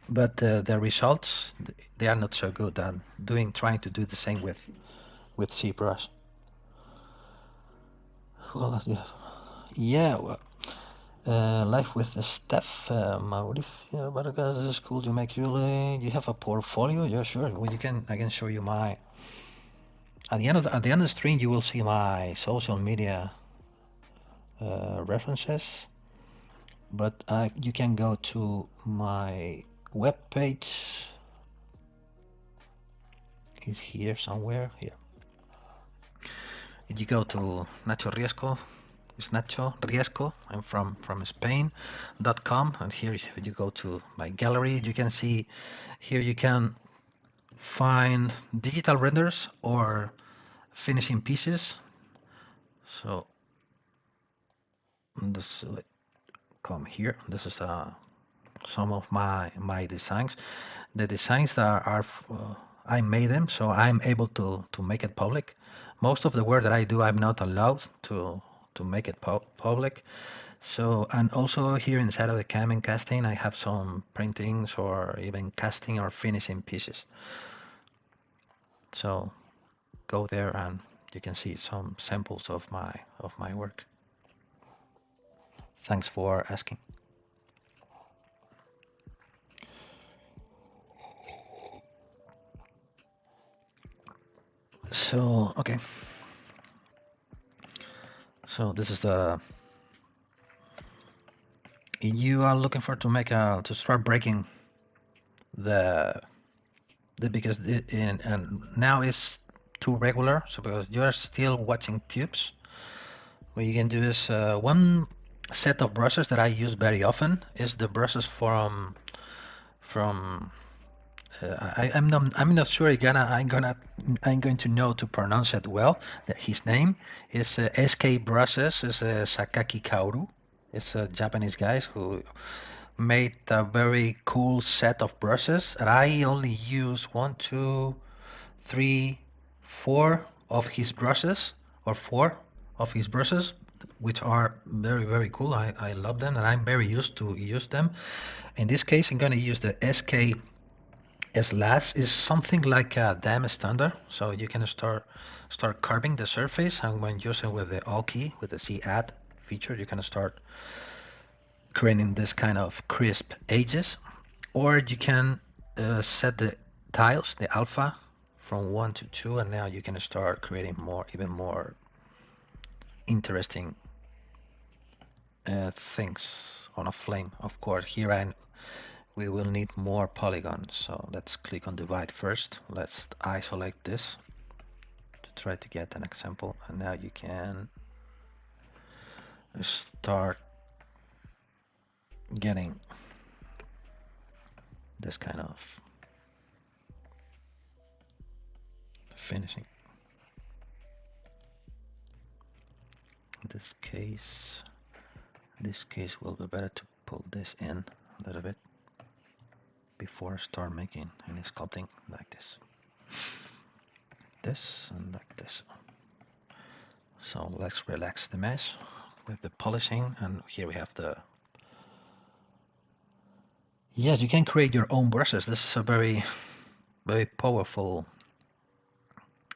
but the results, they are not so good. And trying to do the same with ZBrush. Well, yeah, well, life with Steph, Mauricio Vargas, is cool. You make you have a portfolio? Yeah, sure. Well, I can show you my. At the end of the stream, you will see my social media references, but you can go to my web page. It's here somewhere. Here. If you go to Nacho Riesco, it's Nacho Riesco. I'm from Spain.com, and here if you go to my gallery, you can see here you can find digital renders or finishing pieces. So this come here. This is some of my designs. The designs that are I made them, so I'm able to make it public. Most of the work that I do, I'm not allowed to make it public. So, and also here inside of the cam and casting, I have some printings or even casting or finishing pieces. So go there and you can see some samples of my work. Thanks for asking. So, okay. So this is you are looking for to start breaking because and now it's too regular. So because you are still watching tubes, what you can do is one set of brushes that I use very often is the brushes from I'm not sure I'm going to know to pronounce it well. His name is SK Brushes. Is Sakaki Kaoru. It's a Japanese guy who made a very cool set of brushes. And I only use 1, 2, 3, 4 of his brushes, or 4 of his brushes, which are very cool. I love them, and I'm very used to use them. In this case, I'm going to use the SK slash is something like a dam standard, so you can start carving the surface, and when using with the Alt key with the Z add feature, you can start creating this kind of crisp edges, or you can set the tiles, the alpha, from 1 to 2, and now you can start creating even more interesting things on a flame. Of course, here we will need more polygons, so let's click on divide first. Let's isolate this to try to get an example, and now you can start getting this kind of finishing. In this case will be better to pull this in a little bit before I start making any sculpting like this and like this. So let's relax the mesh with the polishing, and here we have the. Yes, you can create your own brushes. This is a very, very powerful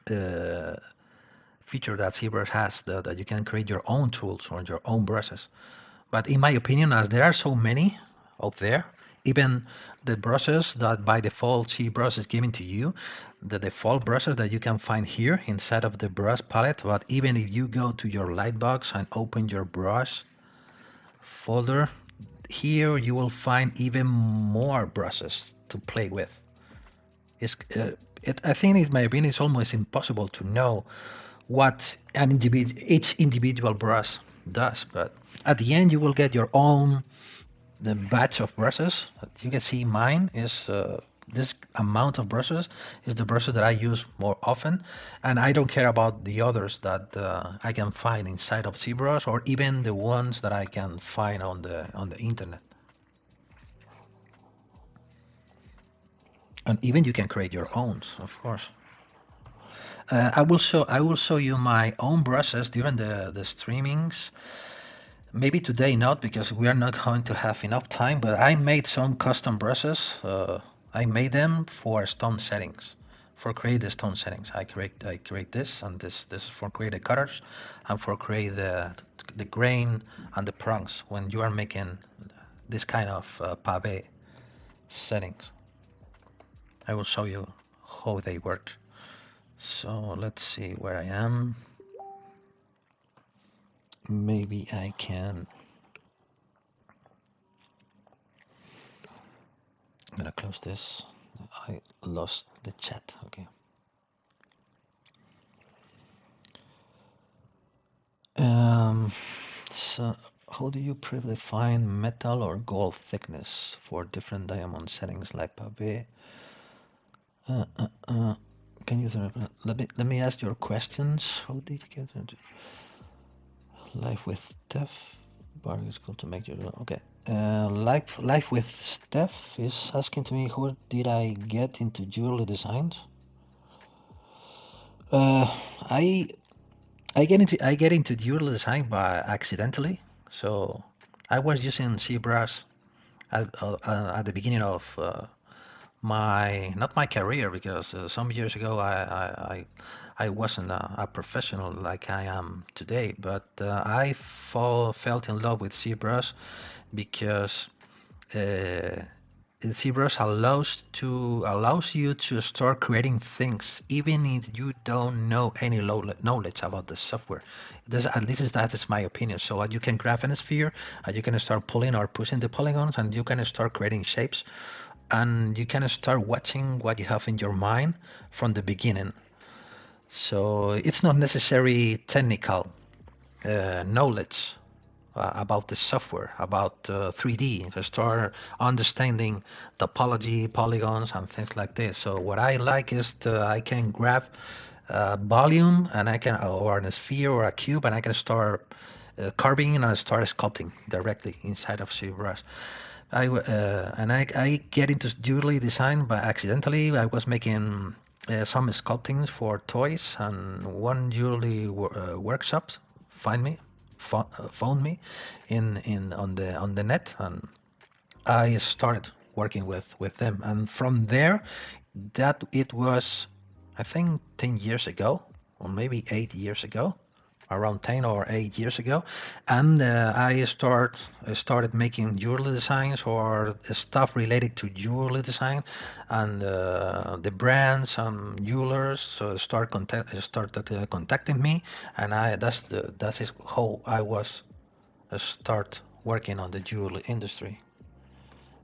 feature that ZBrush has, that you can create your own tools or your own brushes. But in my opinion, as there are so many out there, even the brushes that by default ZBrush is giving to you, the default brushes that you can find here inside of the brush palette, but even if you go to your Lightbox and open your brush folder, here you will find even more brushes to play with. I think, in my opinion, it's almost impossible to know what each individual brush does, but at the end you will get your own the batch of brushes. You can see mine is this amount of brushes is the brushes that I use more often, and I don't care about the others that I can find inside of ZBrush, or even the ones that I can find on the internet. And even you can create your own, of course. I will show you my own brushes during the streamings. Maybe today not, because we are not going to have enough time, but I made some custom brushes. I made them for stone settings, for create the stone settings. I create this, and this for create the cutters, and for create the grain and the prongs when you are making this kind of pave settings. I will show you how they work. So let's see where I am. Maybe I can. I'm gonna close this. I lost the chat. Okay. So how do you predefine metal or gold thickness for different diamond settings like pave? Can you let me ask your questions. How did you get into life with Steph? Bar is cool to make your okay. Life with Steph is asking to me, how did I get into jewelry designs? I get into jewelry design by accidentally. So I was using ZBrush at the beginning of not my career, because some years ago I wasn't a professional like I am today, but I felt in love with ZBrush because ZBrush allows you to start creating things even if you don't know any knowledge about the software. At least that is my opinion. So you can grab a sphere, and you can start pulling or pushing the polygons, and you can start creating shapes, and you can start watching what you have in your mind from the beginning. So it's not necessary technical knowledge about the software, about 3D, to start understanding topology, polygons, and things like this. So what I like is I can grab volume, and I can, or a sphere or a cube, and I can start carving and start sculpting directly inside of ZBrush. I get into jewelry design by accidentally. I was making some sculptings for toys, and one jewelry workshop found me in on the net, and I started working with them. And from there, that it was, I think, 10 years ago, or maybe 8 years ago, around 10 or 8 years ago, and I started making jewelry designs or stuff related to jewelry design, and the brands and jewelers started contacting me, and that is how I was start working on the jewelry industry,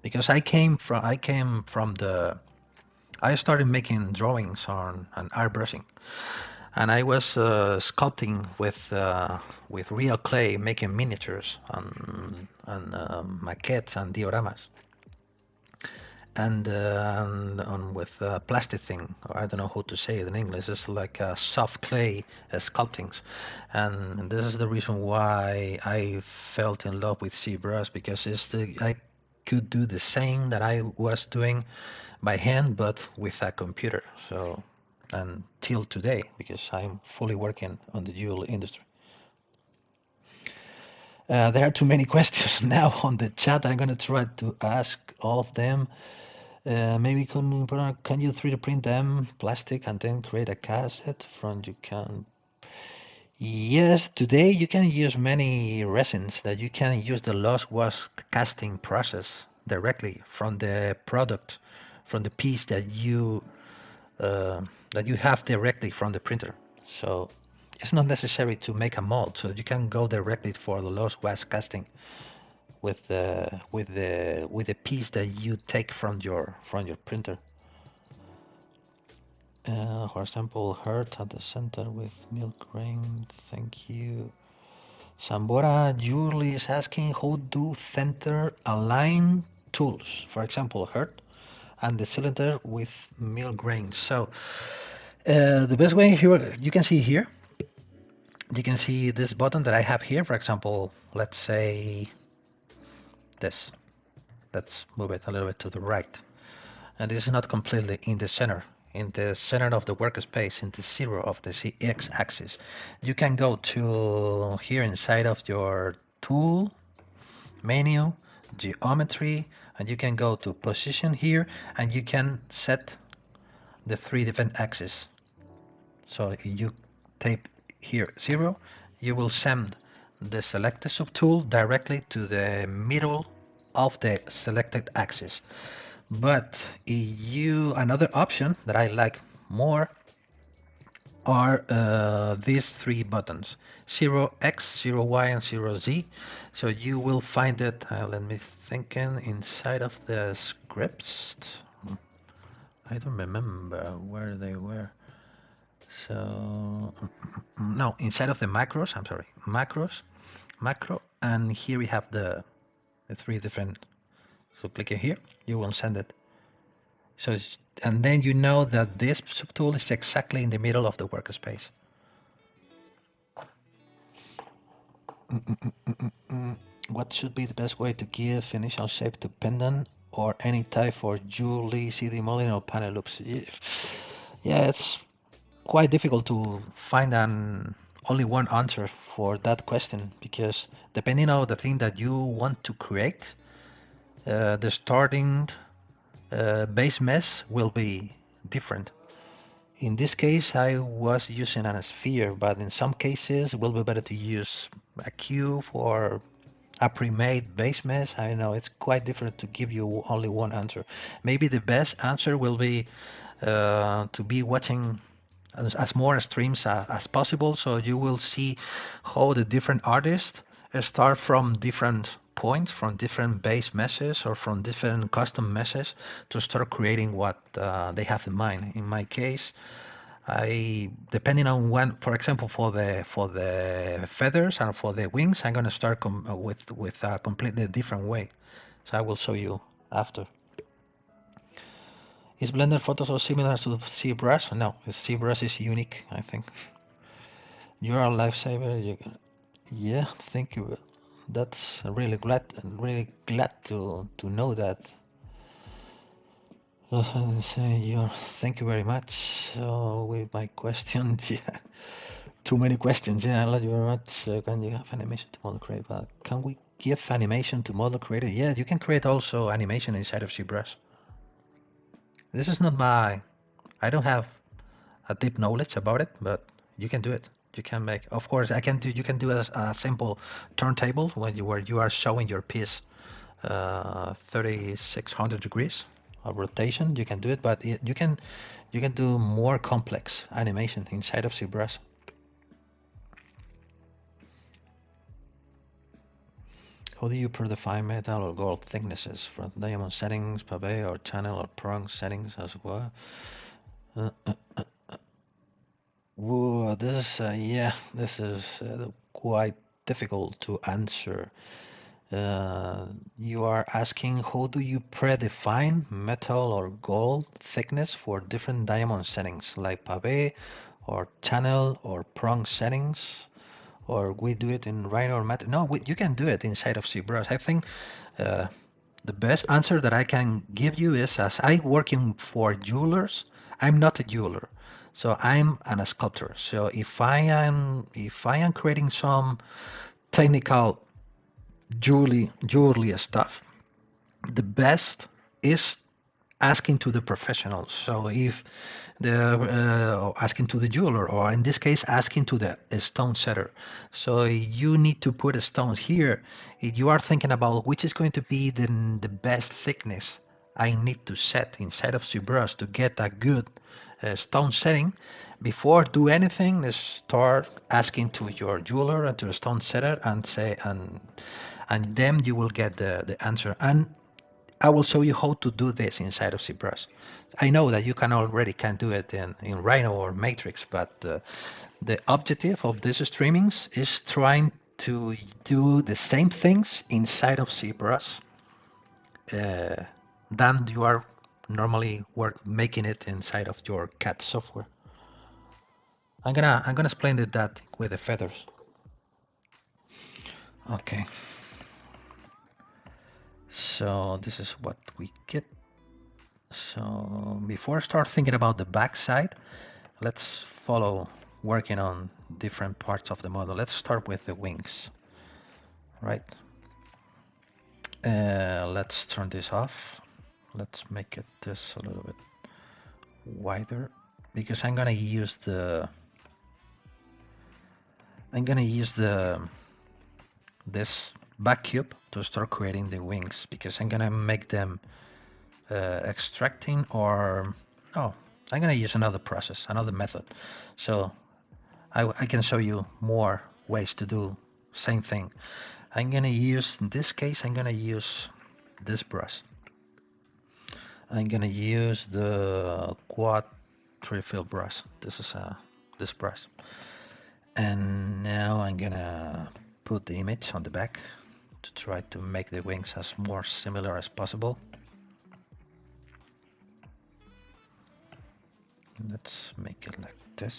because I started making drawings on and art brushing, and I was sculpting with real clay, making miniatures and maquettes and dioramas, and with plastic thing. Or I don't know how to say it in English. It's like soft clay sculptings, and this is the reason why I felt in love with ZBrush, because I could do the same that I was doing by hand, but with a computer. So, until today, because I'm fully working on the jewelry industry. There are too many questions now on the chat. I'm going to try to ask all of them. Maybe can you 3D print them plastic and then create a cassette from you can? Yes, today you can use many resins that you can use the loss wash casting process directly from the product, from the piece uh, that you have directly from the printer. So it's not necessary to make a mold. So you can go directly for the loss wash casting with the piece that you take from your printer. For example, heart at the center with milk grain. Thank you. Sambora Julie is asking how do center align tools? For example, heart and the cylinder with milk grain. So the best way here, you can see here, you can see this button that I have here. For example, let's say this. Let's move it a little bit to the right. And this is not completely in the center. In the center of the workspace, in the zero of the x-axis, you can go to here inside of your tool menu, geometry, and you can go to position here, and you can set the 3 different axes. So if you type here 0, you will send the selected subtool directly to the middle of the selected axis. But another option that I like more are these 3 buttons, 0x, 0y, and 0z. So you will find it, let me think, inside of the scripts. I don't remember where they were. So, no, inside of the macros, I'm sorry, macro, and here we have the 3 different. So click here, you will send it. So, and then you know that this subtool is exactly in the middle of the workspace. What should be the best way to give initial shape to pendant or any type for jewelry, CD molding, or panel loops? Yeah, it's quite difficult to find only one answer for that question, because depending on the thing that you want to create, the starting base mesh will be different. In this case, I was using a sphere, but in some cases, it will be better to use a cube or a pre-made base mesh. I know it's quite different to give you only one answer. Maybe the best answer will be to be watching as more streams as possible, so you will see how the different artists start from different points, from different base meshes or from different custom meshes to start creating what they have in mind. In my case, depending on when, for example, for the feathers and for the wings, I'm gonna start with a completely different way. So I will show you after. Is Blender Photoshop similar to ZBrush? No, ZBrush is unique, I think. You're a lifesaver. Yeah, thank you. That's really glad to know that. Thank you very much. So with my question, yeah, too many questions. Yeah, I love you very much. Can you have animation to model create? But can we give animation to model creator? Yeah, you can create also animation inside of ZBrush. This is not I don't have a deep knowledge about it, but you can do it. You can make, of course, you can do a simple turntable where you are showing your piece 3600 degrees of rotation. You can do it, but you can do more complex animation inside of ZBrush. How do you predefine metal or gold thicknesses for diamond settings, pave or channel or prong settings as well? Whoa, this is yeah, this is quite difficult to answer. You are asking how do you predefine metal or gold thickness for different diamond settings like pave or channel or prong settings, or we do it in Rhino or Mat. No, you can do it inside of ZBrush. I think uh, the best answer that I can give you is, as I working for jewelers, I'm not a jeweler, so I'm a sculptor. So if I am creating some technical jewelry stuff, the best is asking to the professionals. So if asking to the jeweler, or in this case, asking to the stone setter. So you need to put stones here. If you are thinking about which is going to be the best thickness I need to set inside of ZBrush to get a good stone setting, before do anything, start asking to your jeweler and to the stone setter and say, and then you will get the answer. And I will show you how to do this inside of ZBrush. I know that you can do it in Rhino or Matrix, but the objective of these streamings is trying to do the same things inside of ZBrush uh, than you are normally making it inside of your CAD software. I'm gonna explain that with the feathers. Okay. So this is what we get. So before I start thinking about the back side, let's follow working on different parts of the model. Let's start with the wings, right? Let's turn this off. Let's make it this a little bit wider, because I'm gonna use the this back cube to start creating the wings, because I'm gonna make them extracting, or oh, I'm gonna use another process, another method. So I can show you more ways to do same thing. I'm gonna use, in this case, I'm gonna use this brush. I'm gonna use the quad trifill brush. This is this brush. And now I'm gonna put the image on the back to try to make the wings as more similar as possible. Let's make it like this.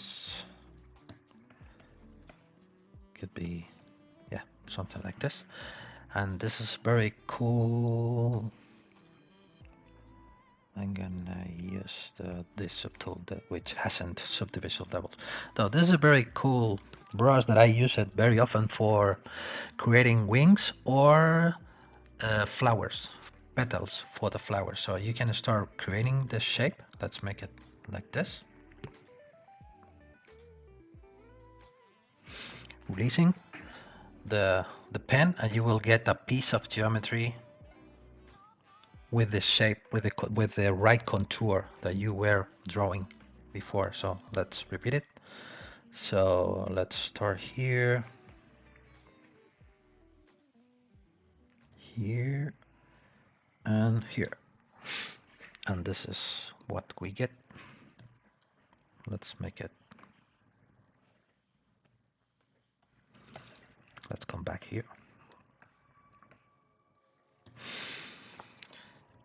Could be, yeah, something like this. And this is very cool. I'm gonna use this subtool which hasn't subdivision levels. So this is a very cool brush that I use it very often for creating wings or flowers, petals for the flowers. So you can start creating this shape. Let's make it like this. Releasing the pen, and you will get a piece of geometry with the shape, with the right contour that you were drawing before. So let's repeat it. So let's start here, here, and here. And this is what we get. Let's make it. Let's come back here.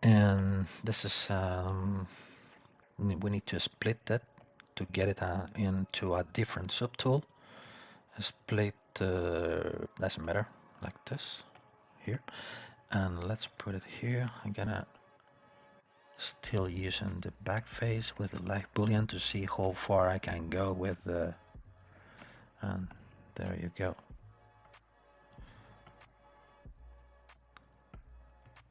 And this is, we need to split that to get it into a different subtool. Split, doesn't matter, like this, here. And let's put it here. I'm gonna still using the back face with the light boolean to see how far I can go with the, and there you go.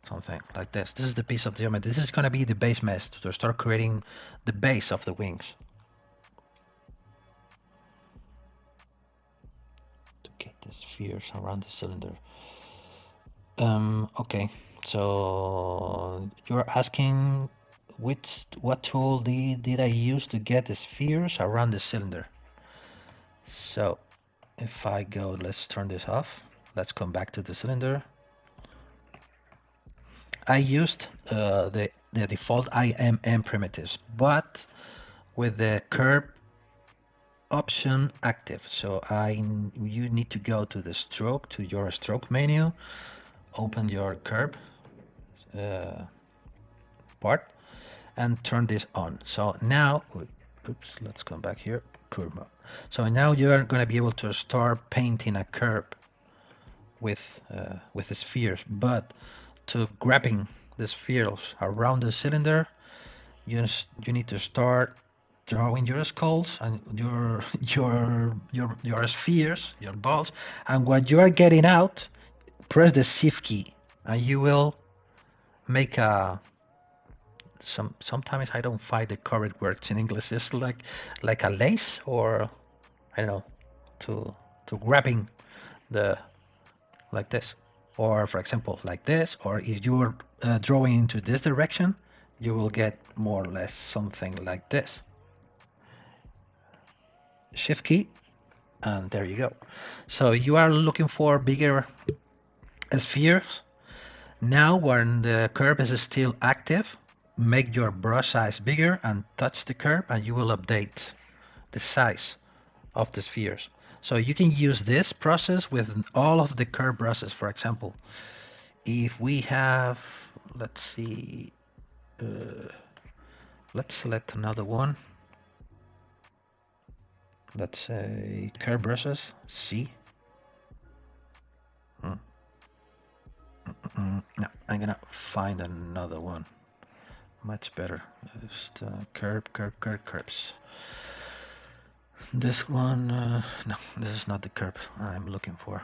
Something like this. This is the piece of geometry. This is going to be the base mesh to start creating the base of the wings. To get the spheres around the cylinder. Okay, so you're asking what tool did I use to get the spheres around the cylinder? So if I go, let's turn this off. Let's come back to the cylinder. I used the default IMM primitives, but with the curve option active. So you need to go to the stroke, to your stroke menu, open your curve part, and turn this on. So now, oops, let's come back here, curve mode. So now you're going to be able to start painting a curve with the spheres, but to grabbing the spheres around the cylinder, you need to start drawing your skulls and your spheres, your balls, and when you are getting out, press the shift key, and you will make a sometimes I don't find the correct words in English. It's like a lace, or I don't know, to grabbing the like this, or for example like this, or if you're drawing into this direction, you will get more or less something like this. Shift key, and there you go. So you are looking for bigger spheres. Now when the curve is still active, make your brush size bigger and touch the curve, and you will update the size of the spheres. So you can use this process with all of the curve brushes. For example, if we have, let's see, let's select another one. Let's say curve brushes, C. No, I'm gonna find another one. Much better. Just curves. This one, no, this is not the curve I'm looking for.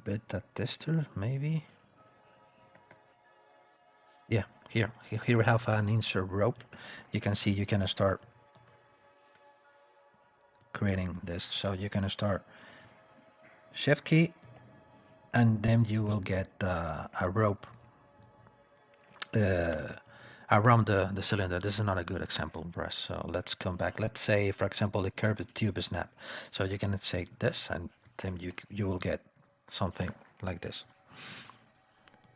Beta tester, maybe. Yeah, here we have an insert rope. You can see you can start creating this. So you can start shift key, and then you will get a rope around the cylinder. This is not a good example brush, so let's come back. Let's say, for example, the curved tube snap. So you can say this, and then you will get something like this.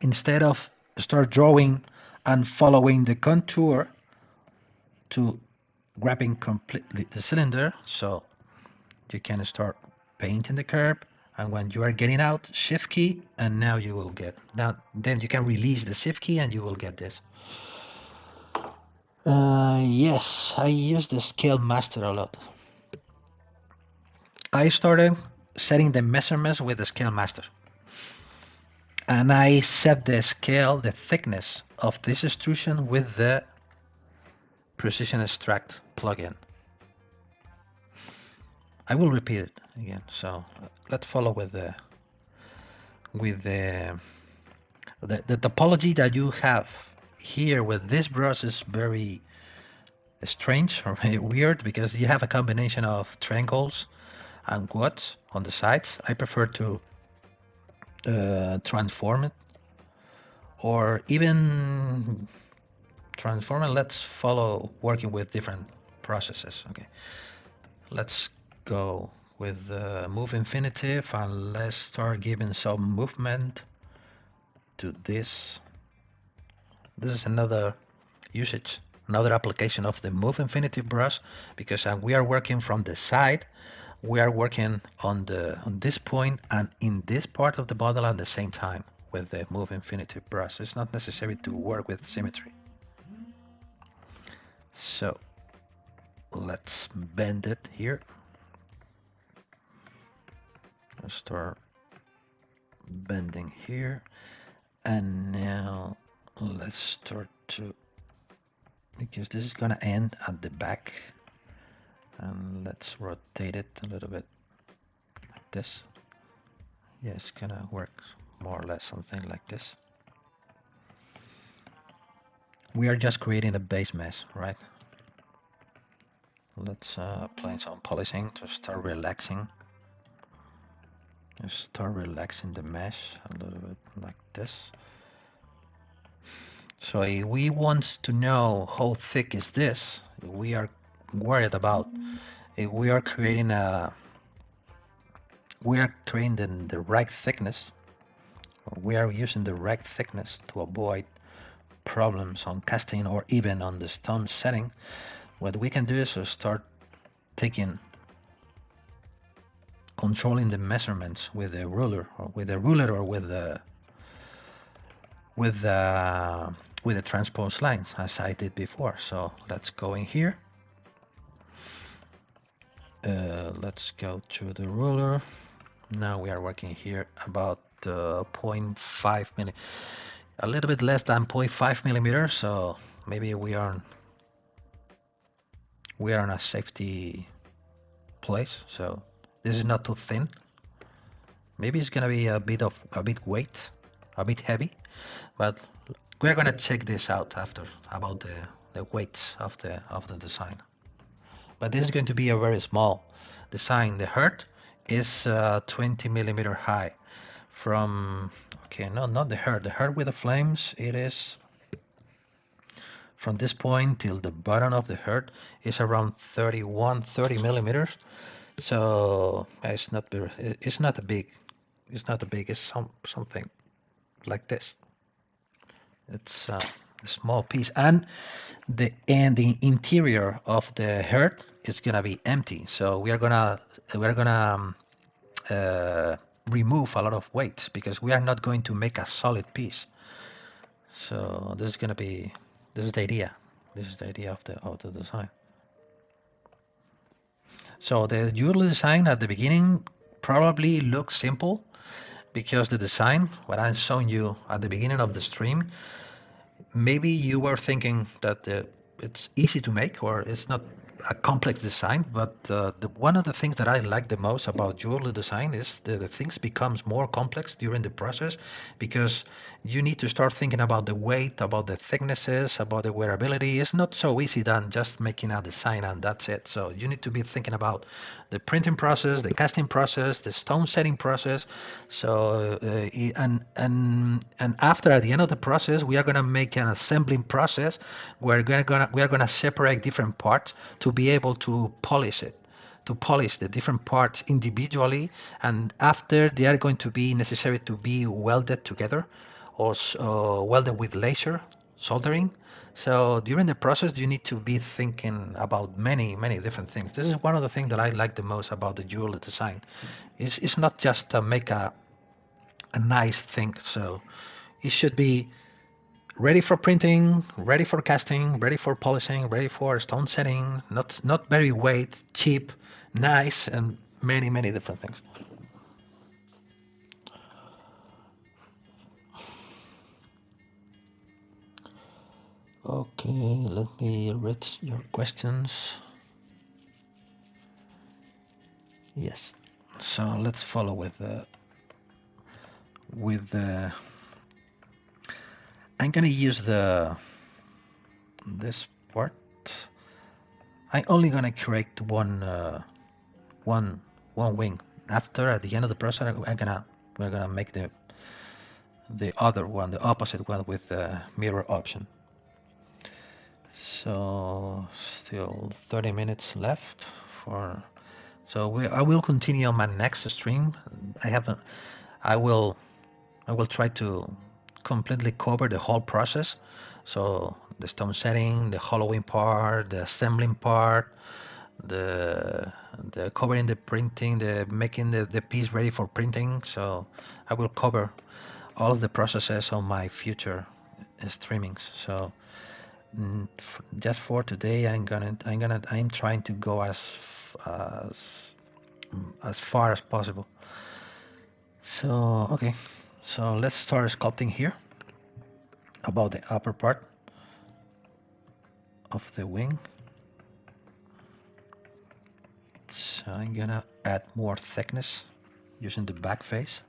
Instead of start drawing and following the contour to grabbing completely the cylinder, so you can start painting the curve, and when you are getting out, shift key, and now you will get, now then you can release the shift key and you will get this. Yes, I use the scale master a lot. I started setting the measurements with the scale master, and I set the scale, the thickness of this extrusion with the precision extract plugin. I will repeat it again. So let's follow with the topology that you have here with this brush is very strange or very weird, because you have a combination of triangles and quads on the sides. I prefer to transform it, or even transform it. Let's follow working with different processes. Okay, let's go with move infinitive, and let's start giving some movement to this. This is another usage, another application of the move infinitive brush, because we are working from the side. We are working on this point and in this part of the model at the same time with the move infinitive brush. It's not necessary to work with symmetry. So let's bend it here. Let's start bending here, and now let's start to, because this is gonna end at the back, and let's rotate it a little bit like this. Yeah, it's gonna work more or less something like this. We are just creating a base mesh, right? Let's apply some polishing to start relaxing. Just start relaxing the mesh a little bit like this. So if we want to know how thick is this, we are worried about if we are creating the right thickness, or we are using the right thickness to avoid problems on casting or even on the stone setting, what we can do is to start taking controlling the measurements with the ruler or with the with the with the transposed lines as I did before. So let's go in here. Let's go to the ruler. Now we are working here about 0.5 millimeters, a little bit less than 0.5 millimeters. So maybe we are in a safety place. So this is not too thin. Maybe it's gonna be a bit weight, a bit heavy, but we're gonna check this out after about the weights of the design. But this is going to be a very small design. The heart is 20 millimeter high. From okay, no, not the heart. The heart with the flames, it is from this point till the bottom of the heart is around 30 millimeters. So it's not very, it's not a big, it's something like this. It's a small piece, and the interior of the heart is gonna be empty. So we're gonna remove a lot of weight because we are not going to make a solid piece. So this is gonna be, this is the idea. This is the idea of the design. So the jewelry design at the beginning probably looks simple because the design, what I'm showing you at the beginning of the stream, maybe you were thinking that it's easy to make or it's not a complex design, but one of the things that I like the most about jewelry design is the things becomes more complex during the process because you need to start thinking about the weight, about the thicknesses, about the wearability. It's not so easy than just making a design and that's it. So you need to be thinking about the printing process, the casting process, the stone setting process. So and after at the end of the process, we are gonna make an assembling process. We are gonna separate different parts to be able to polish it, to polish the different parts individually, and after they are going to be necessary to be welded together or welded with laser soldering. So during the process, you need to be thinking about many different things. This is one of the things that I like the most about the jewelry design. It's not just to make a nice thing. So it should be ready for printing, ready for casting, ready for polishing, ready for stone setting, not very weight, cheap, nice, and many different things. Okay, let me read your questions. Yes, so let's follow with I'm gonna use this part. I'm only gonna create one wing. After at the end of the process, we're gonna make the other one, the opposite one with the mirror option. So still 30 minutes left for. So I will continue on my next stream. I will try to completely cover the whole process. So the stone setting, the hollowing part, the assembling part, the covering the printing, the making the piece ready for printing. So I will cover all of the processes on my future streamings. So just for today, I'm trying to go as far as possible. So okay, so let's start sculpting here about the upper part of the wing. So I'm gonna add more thickness using the back face.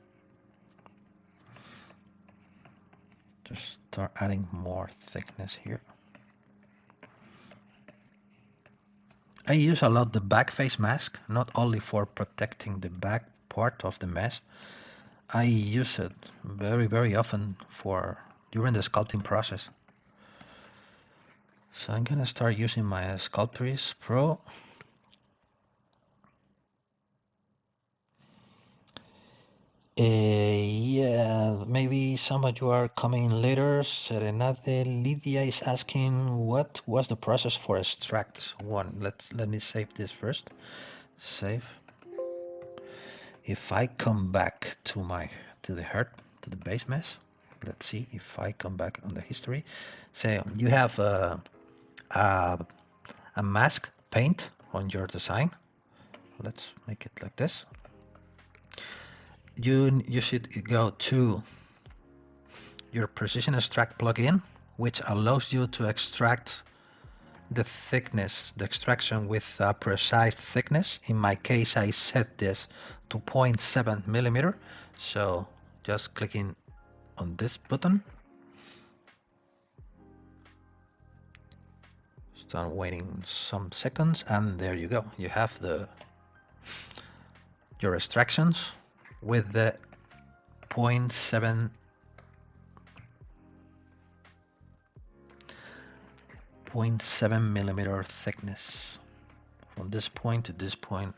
Just start adding more thickness here. I use a lot the back face mask, not only for protecting the back part of the mesh. I use it very often during the sculpting process. So I'm gonna start using my Sculptris Pro. Yeah, maybe some of you are coming later. Serenade Lydia is asking what was the process for extract one. Let me save this first. Save. If I come back to the heart, to the base mesh, let's see if I come back on the history. Say you have a mask paint on your design. Let's make it like this. You should go to your precision extract plugin, which allows you to extract the thickness, the extraction with a precise thickness. In my case, I set this to 0.7 millimeter. So just clicking on this button, start waiting some seconds, and there you go. You have your extractions with the 0.7 millimeter thickness. From this point to this point,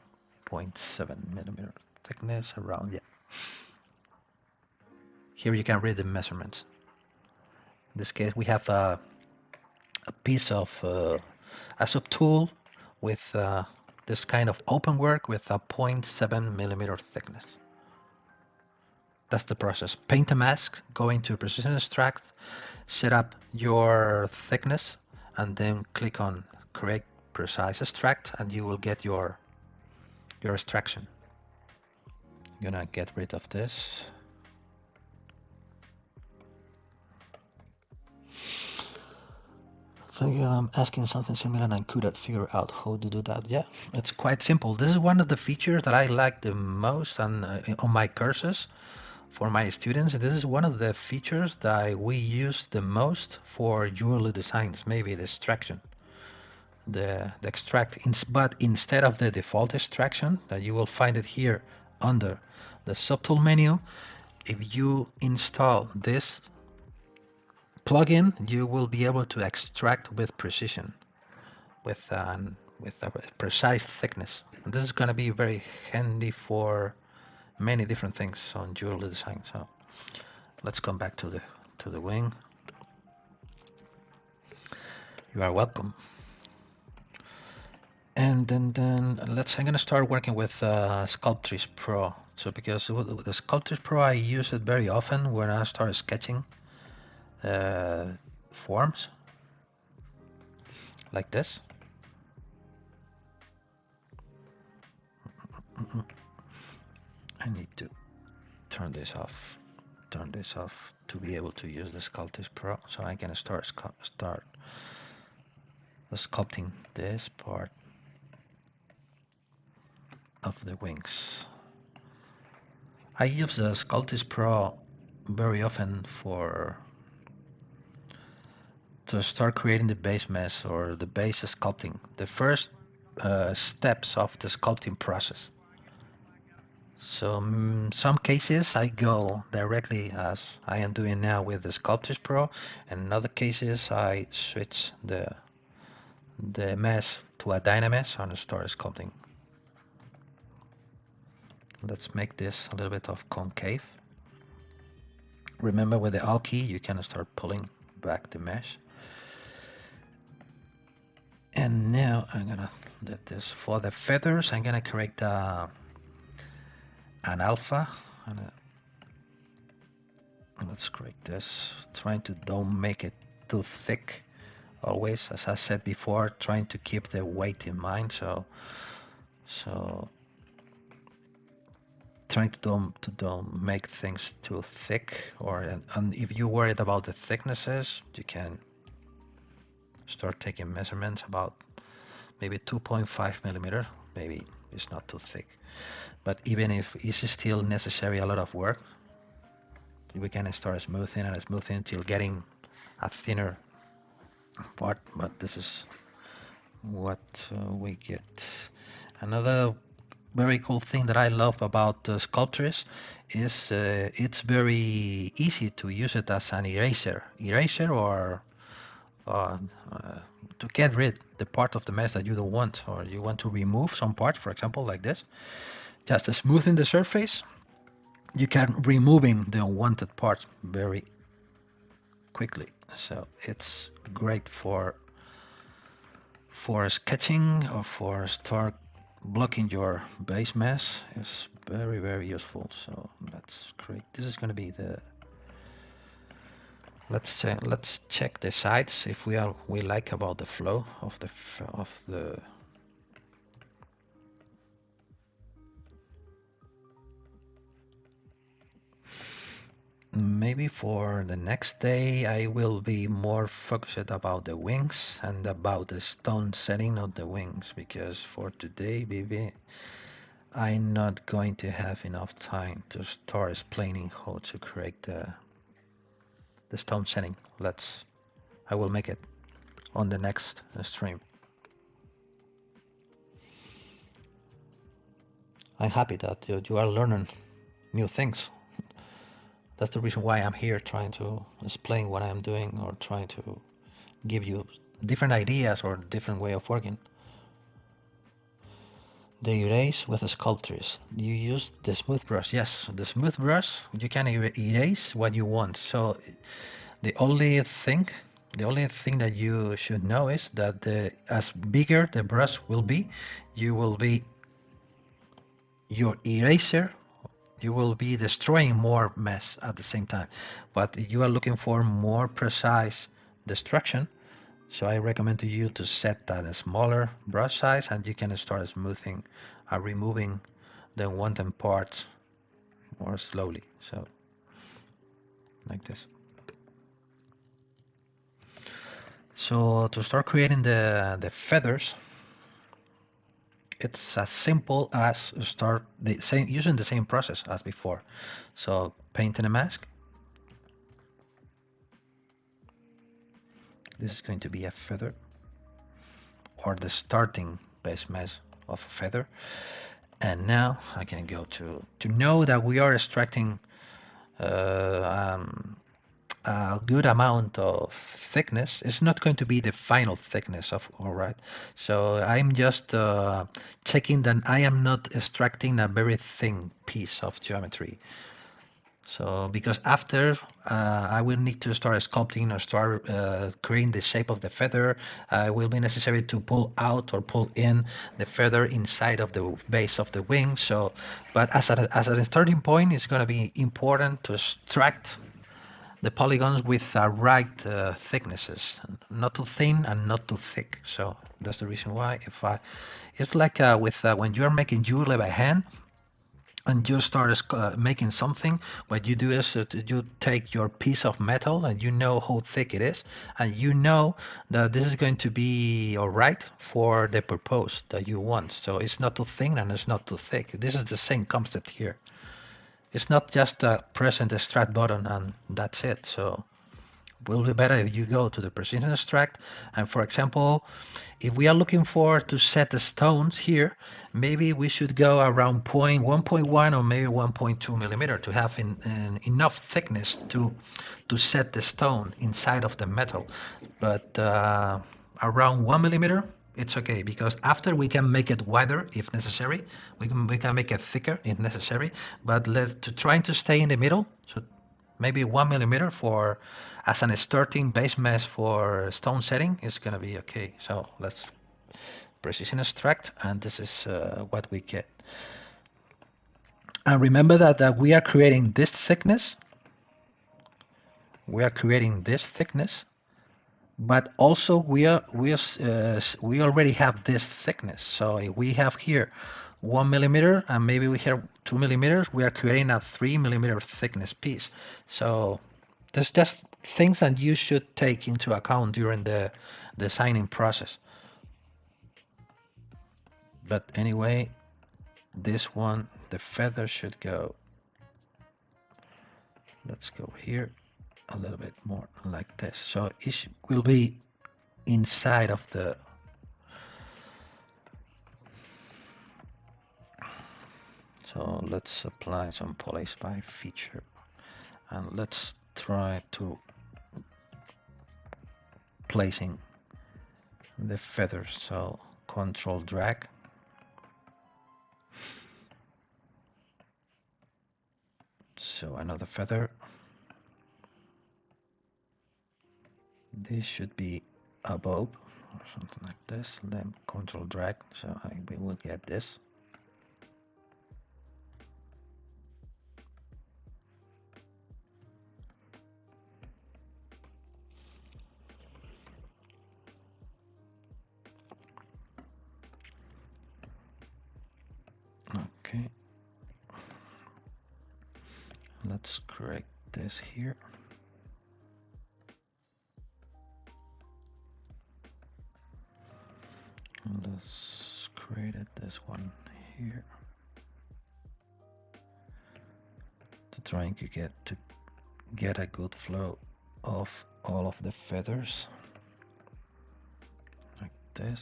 0.7 millimeter thickness around, yeah. Here you can read the measurements. In this case, we have a piece of a subtool with this kind of open work with a 0.7 millimeter thickness. That's the process. Paint a mask, go into precision extract, set up your thickness, and then click on create precise extract, and you will get your extraction. I'm gonna get rid of this. So I'm asking something similar, and I couldn't figure out how to do that. Yeah, it's quite simple. This is one of the features that I like the most, and on my courses for my students, this is one of the features that we use the most for jewelry designs. Maybe the extraction, the extract. But instead of the default extraction that you will find it here under the subtool menu, if you install this plugin, you will be able to extract with precision, with a precise thickness. And this is going to be very handy for many different things on jewelry design. So let's come back to the wing. You are welcome. And then I'm going to start working with Sculptris Pro. So because the Sculptris Pro, I use it very often when I start sketching forms like this. I need to turn this off to be able to use the Sculptris Pro, so I can start sculpting this part of the wings. I use the Sculptris Pro very often to start creating the base mesh or the base sculpting, the first steps of the sculpting process. So in some cases I go directly as I am doing now with the Sculptris Pro, and in other cases I switch the mesh to a Dynamesh and start sculpting. Let's make this a little bit of concave. Remember, with the Alt key you can start pulling back the mesh. And now I'm gonna let this for the feathers. I'm gonna create an alpha. Let's create this. Trying to don't make it too thick. Always, as I said before, trying to keep the weight in mind. So trying to don't make things too thick. And if you're worried about the thicknesses, you can start taking measurements about maybe 2.5 millimeter. Maybe it's not too thick, but even if it's still necessary a lot of work, we can start smoothing till getting a thinner part. But this is what we get. Another very cool thing that I love about Sculptris is it's very easy to use it as an eraser or to get rid the part of the mesh that you don't want, or you want to remove some part, for example, like this. Just smoothing the surface, you can removing the unwanted parts very quickly. So it's great for sketching or for start blocking your base mess. It's very, very useful. So let's create, this is going to be the, let's check the sides if we like about the flow of the maybe for the next day I will be more focused about the wings and about the stone setting of the wings, because for today maybe I'm not going to have enough time to start explaining how to create the stone setting. I will make it on the next stream. I'm happy that you are learning new things. That's the reason why I'm here, trying to explain what I'm doing or trying to give you different ideas or different way of working. The erase with the sculptures. You use the smooth brush. Yes, the smooth brush, you can erase what you want. So the only thing that you should know is that as bigger the brush will be, your eraser, you will be destroying more mess at the same time. But you are looking for more precise destruction, so I recommend to you to set that a smaller brush size, and you can start smoothing or removing the unwanted parts more slowly. So like this. So to start creating the feathers, it's as simple as start using the same process as before. So painting a mask. This is going to be a feather, or the starting base mass of a feather. And now I can go to know that we are extracting a good amount of thickness. It's not going to be the final thickness of, all right. So I'm just checking that I am not extracting a very thin piece of geometry. So because after I will need to start sculpting or start creating the shape of the feather, it will be necessary to pull out or pull in the feather inside of the base of the wing. So, but as a starting point, it's going to be important to extract the polygons with right thicknesses, not too thin and not too thick. So that's the reason why it's like with when you are making jewelry by hand, and you start making something, what you do is you take your piece of metal and you know how thick it is, and you know that this is going to be all right for the purpose that you want. So it's not too thin and it's not too thick. This is the same concept here. It's not just press and extract button and that's it. So it will be better if you go to the precision extract, and for example, if we are looking for to set the stones here, maybe we should go around 1.1 or maybe 1.2 millimeter to have enough thickness to set the stone inside of the metal. But around 1 millimeter, it's okay, because after we can make it wider if necessary. We can make it thicker if necessary. But trying to stay in the middle. So maybe 1 millimeter for as an starting base mass for stone setting is going to be okay. So let's precision extract, and this is what we get. And remember that we are creating this thickness. We are creating this thickness, but also we already have this thickness. So if we have here 1 millimeter and maybe we have 2 millimeters, we are creating a 3 millimeter thickness piece. So there's just things that you should take into account during the designing process. But anyway, this one, the feather should go, let's go here a little bit more like this. So it will be inside of the, so let's apply some polish by feature, and let's try to placing the feathers. So control drag, another feather. This should be above or something like this. Then control drag, so we will get this. Okay. Let's correct this here. Let's create this one here to try to get a good flow of all of the feathers like this.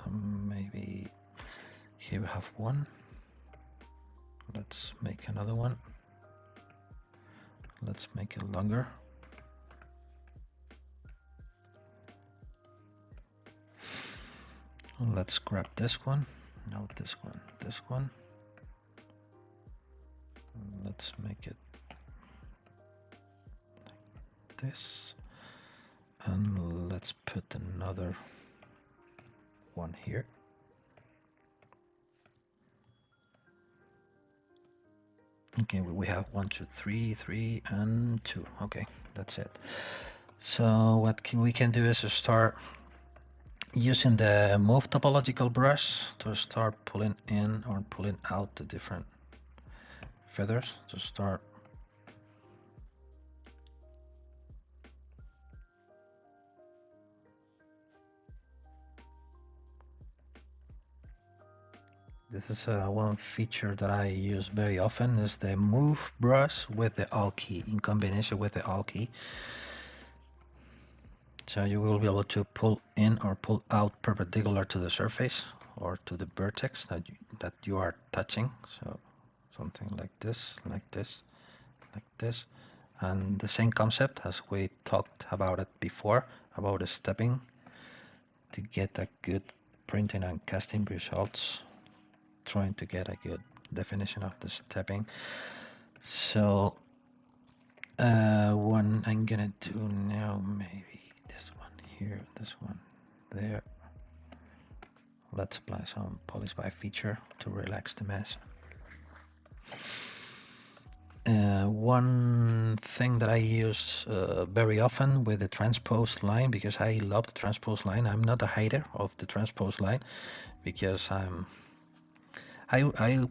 Maybe here we have one. Let's make another one. Let's make it longer. Let's grab this one. No, this one, this one. Let's make it like this. And let's put another one here. Okay, we have 1, 2, 3, 3, and 2. Okay, that's it. So what we can do is to start using the move topological brush to start pulling in or pulling out the different feathers to start. This is one feature that I use very often is the move brush with the Alt key in combination with the Alt key. So you will be able to pull in or pull out perpendicular to the surface or to the vertex that you are touching. So something like this, like this, like this. And the same concept as we talked about it before, about the stepping to get a good printing and casting results, trying to get a good definition of the stepping. So one I'm gonna do now, maybe this one here, this one there. Let's apply some polish by feature to relax the mesh. One thing that I use very often with the transpose line, because I love the transpose line. I'm not a hater of the transpose line because I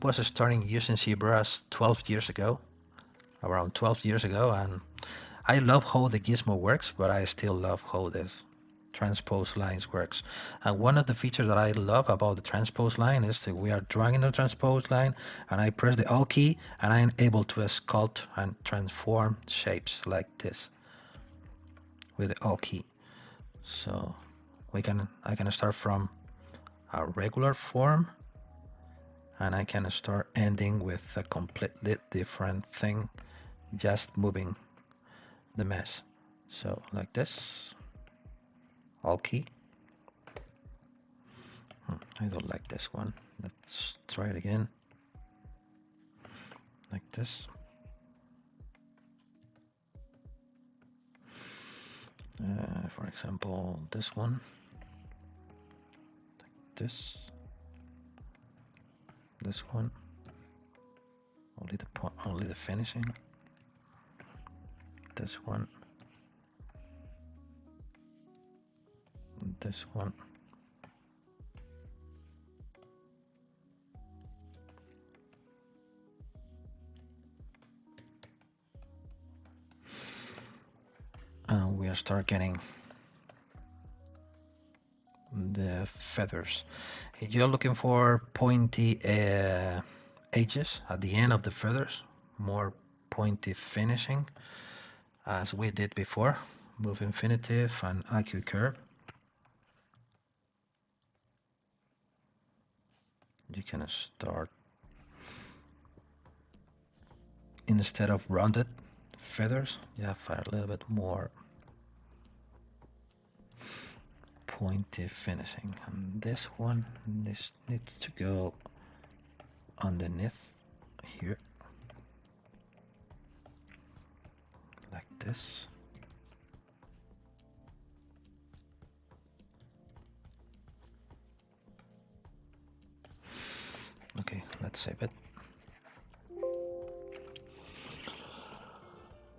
was starting using ZBrush 12 years ago, around 12 years ago, and I love how the gizmo works, but I still love how this transpose lines works. And one of the features that I love about the transpose line is that we are drawing the transpose line and I press the Alt key and I'm able to sculpt and transform shapes like this with the Alt key. So I can start from a regular form and I can start ending with a completely different thing, just moving the mesh. So like this, Alt key. I don't like this one. Let's try it again. Like this. For example, this one. Like this. This one. Only the finishing. This one. This one. And we start getting the feathers. If you're looking for pointy edges at the end of the feathers, more pointy finishing, as we did before, move infinitive and IQ curve. You can start, instead of rounded feathers, you have a little bit more pointy finishing. And this one, this needs to go underneath here. this. Okay, let's save it.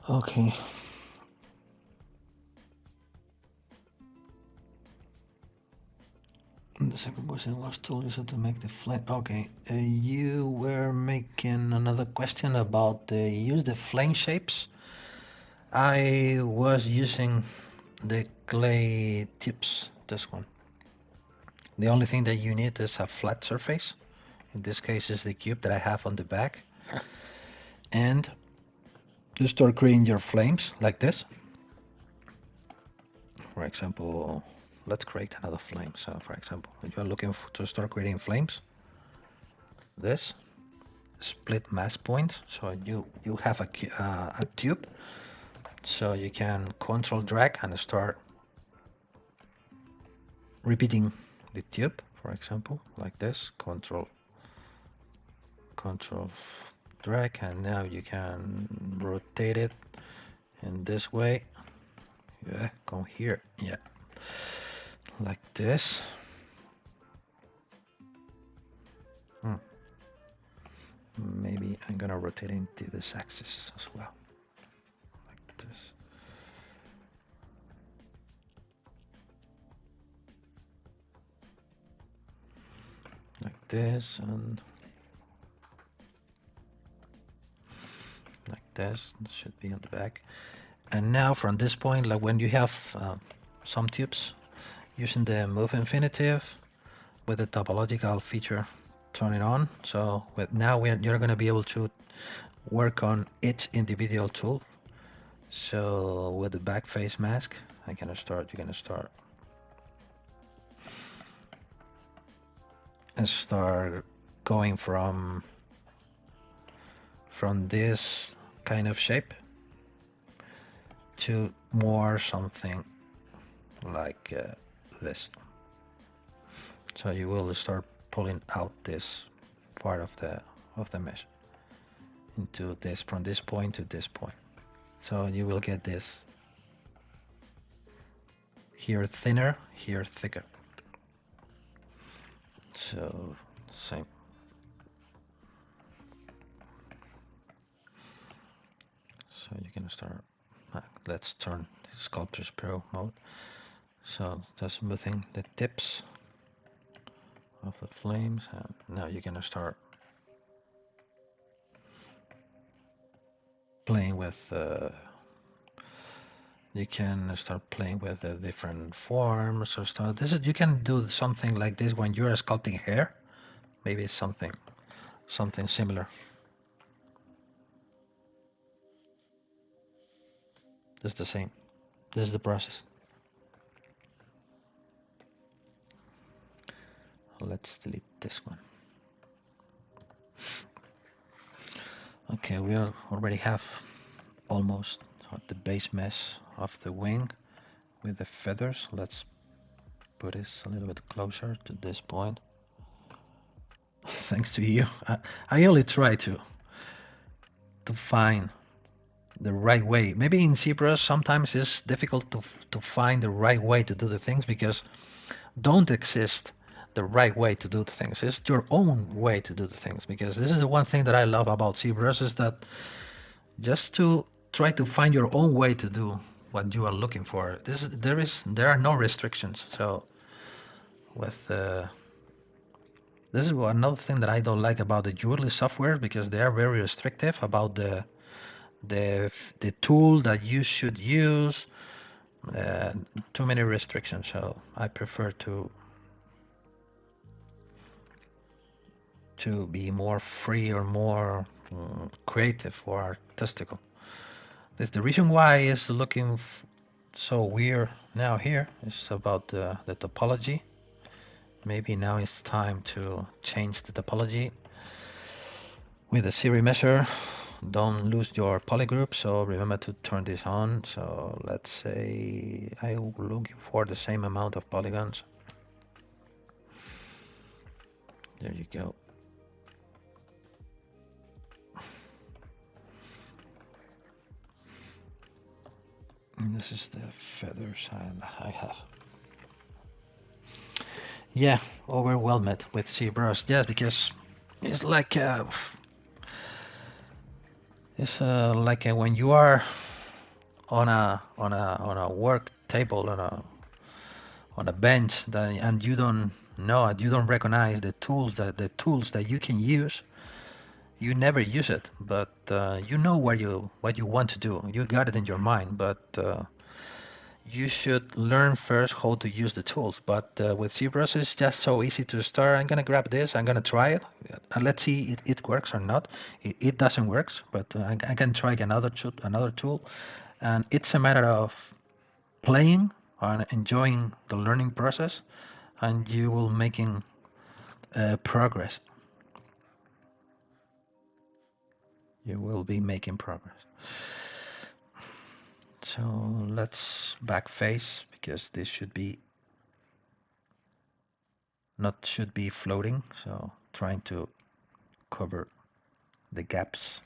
Okay. The second question was told you to make the flame. Okay, you were making another question about the use the flame shapes. I was using the clay tips, this one. The only thing that you need is a flat surface. In this case is the cube that I have on the back. And you start creating your flames like this. For example, let's create another flame. So for example, if you're looking to start creating flames, this split mass point. So you have a tube, so you can control drag and start repeating the tube, for example, like this. Control drag, and now you can rotate it in this way. Yeah, come here. Yeah, like this. Maybe I'm gonna rotate into this axis as well, like this. Like this, and like this. It should be on the back. And now from this point, like when you have some tubes, using the move infinitive with the topological feature, turn it on. So you're going to be able to work on each individual tool. So with the back face mask, you're gonna start and start going from this kind of shape to more something like this. So you will start pulling out this part of the mesh into this, from this point to this point. So you will get this here thinner, here thicker. So same. So you can start. Let's turn Sculptors Pro mode. So just smoothing the tips of the flames, and now you're gonna start playing with. You can start playing with the different forms or stuff. You can do something like this when you're sculpting hair. Maybe something similar. This is the same. This is the process. Let's delete this one. Okay, we already have almost the base mesh of the wing with the feathers. Let's put this a little bit closer to this point. Thanks to you, I only try to find the right way. Maybe in ZBrush sometimes it's difficult to find the right way to do the things, because don't exist the right way to do the things. It's your own way to do the things, because this is the one thing that I love about ZBrush, is that just to try to find your own way to do what you are looking for. There are no restrictions. So with this is another thing that I don't like about the Jewelry software, because they are very restrictive about the tool that you should use. Too many restrictions. So I prefer to be more free or more creative or artistical. The reason why it's looking so weird now here is about the topology. Maybe now it's time to change the topology with the series measure. Don't lose your polygroup, so remember to turn this on. So let's say I'm looking for the same amount of polygons. There you go. And this is the feathers I have. Yeah, overwhelmed with ZBrush. Yes, because it's like when you are on a work table on a bench and you don't know it, you don't recognize the tools that you can use. You never use it, but you know what you want to do. You got it in your mind, but you should learn first how to use the tools. But with ZBrush, it's just so easy to start. I'm gonna grab this. I'm gonna try it, and let's see if it works or not. It doesn't work, but I can try another tool, and it's a matter of playing and enjoying the learning process, and you will making progress. You will be making progress. So let's backface because this should be floating. So trying to cover the gaps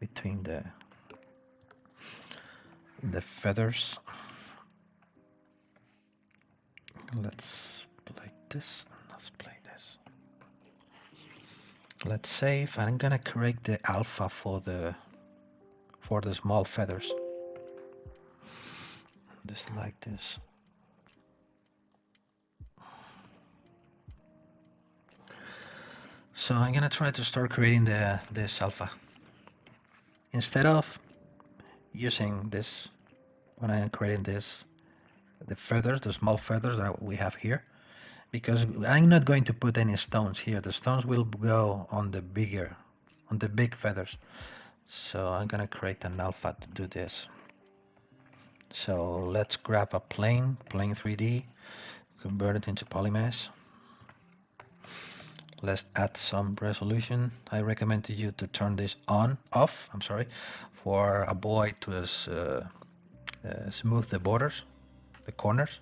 between the feathers. Let's play this. Let's play this. Let's save. I'm gonna create the alpha for the small feathers. Just like this. So I'm gonna try to start creating this alpha. Instead of using this, when I'm creating this, the feathers, the small feathers that we have here, because I'm not going to put any stones here. The stones will go on the big feathers. So I'm gonna create an alpha to do this. So let's grab a plane 3D, convert it into polymesh. Let's add some resolution. I recommend to you to turn this off, for avoid to smooth the borders, the corners.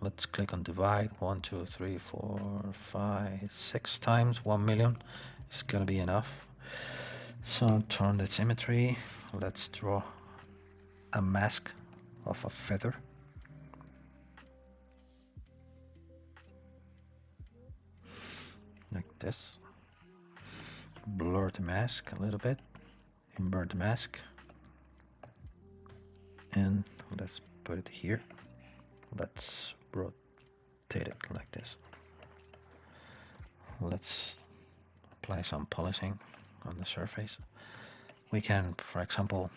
Let's click on divide 1, 2, 3, 4, 5, 6 times 1 million. It's gonna be enough. So turn the symmetry. Let's draw a mask of a feather. Like this. Blur the mask a little bit. Invert the mask. And let's put it here. Let's rotate it like this. Let's apply some polishing on the surface. We can, for example,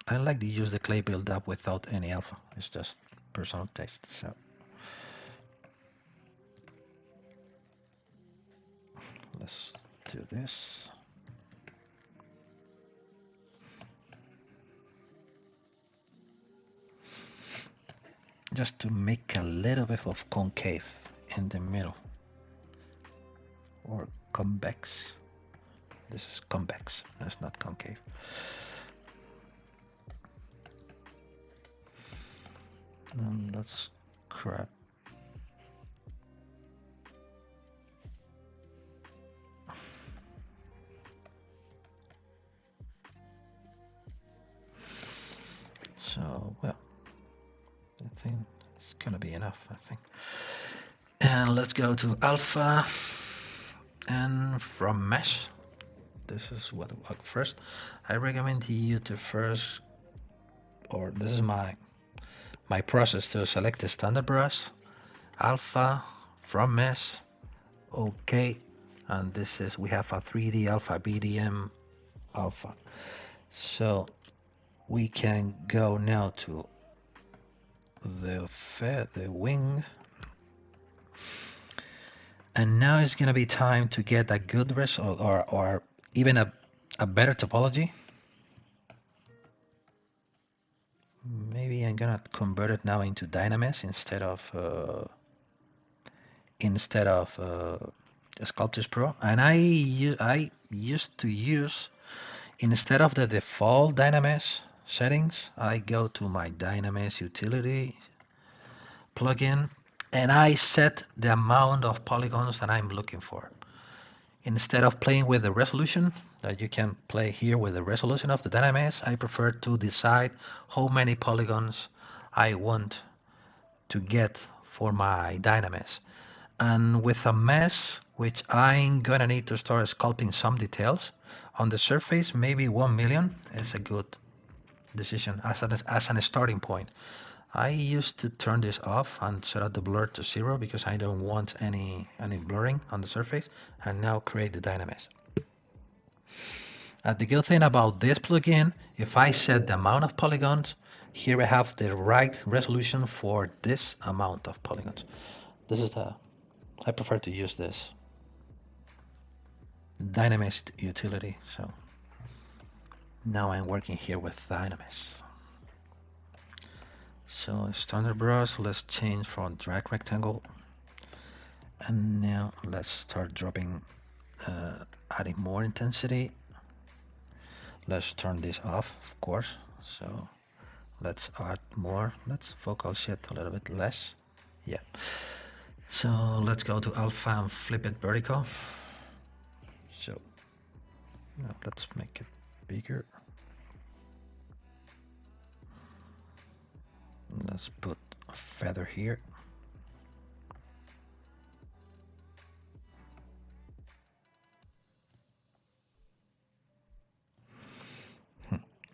I like to use the clay build-up without any alpha. It's just personal taste. So let's do this. Just to make a little bit of concave in the middle, or convex. This is convex, that's not concave. And let's grab so well, I think it's gonna be enough, I think. And let's go to alpha, and from mesh, this is what first I recommend you to first, or this is my process, to select the standard brush, alpha, from mesh, okay, and this is, we have a 3D alpha, BDM alpha. So we can go now to the wing, and now it's gonna be time to get a good result, or even a better topology. Maybe I'm gonna convert it now into Dynamesh instead of Sculptors Pro. And I used to use, instead of the default Dynamesh settings, I go to my Dynamesh utility plugin, and I set the amount of polygons that I'm looking for. Instead of playing with the resolution, that you can play here with the resolution of the Dynamesh. I prefer to decide how many polygons I want to get for my Dynamesh. And with a mesh, which I'm gonna need to start sculpting some details on the surface, maybe 1 million is a good decision as an starting point. I used to turn this off and set up the blur to 0 because I don't want any blurring on the surface, and now create the Dynamesh. The good thing about this plugin, if I set the amount of polygons, here I have the right resolution for this amount of polygons. This is I prefer to use this Dynamesh utility. So now I'm working here with Dynamesh. So standard brush, let's change from drag rectangle. And now let's start dropping, adding more intensity. Let's turn this off, of course. So let's add more. Let's focus it a little bit less. Yeah. So let's go to alpha and flip it vertical. So now let's make it bigger. Let's put a feather here.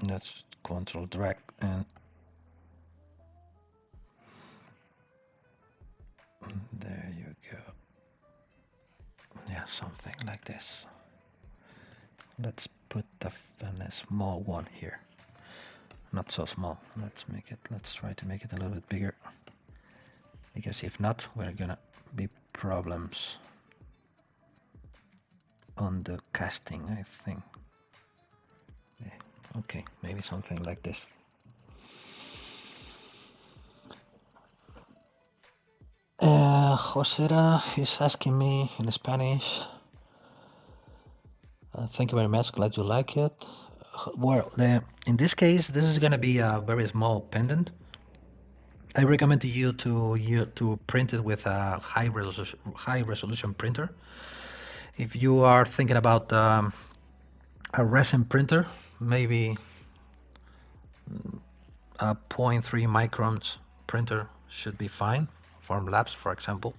Let's control drag and there you go. Yeah, something like this. Let's put a small one here. Not so small. Let's try to make it a little bit bigger. Because if not, we're gonna be problems on the casting, I think. Yeah. Okay, maybe something like this. Josera is asking me in Spanish. Thank you very much. Glad you like it. Well, in this case, this is going to be a very small pendant. I recommend to you to print it with a high resolution printer. If you are thinking about a resin printer, maybe a 0.3 microns printer should be fine. Formlabs, for example,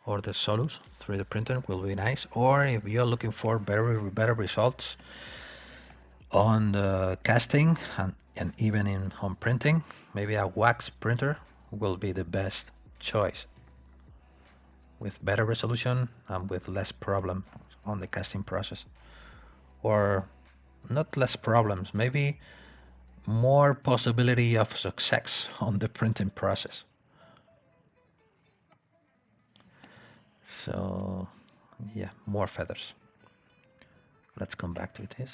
or the Solus 3D printer will be nice. Or if you're looking for better results on the casting and even in home printing, maybe a wax printer will be the best choice, with better resolution and with less problem on the casting process. Or not less problems, maybe more possibility of success on the printing process. So yeah, more feathers. Let's come back to this.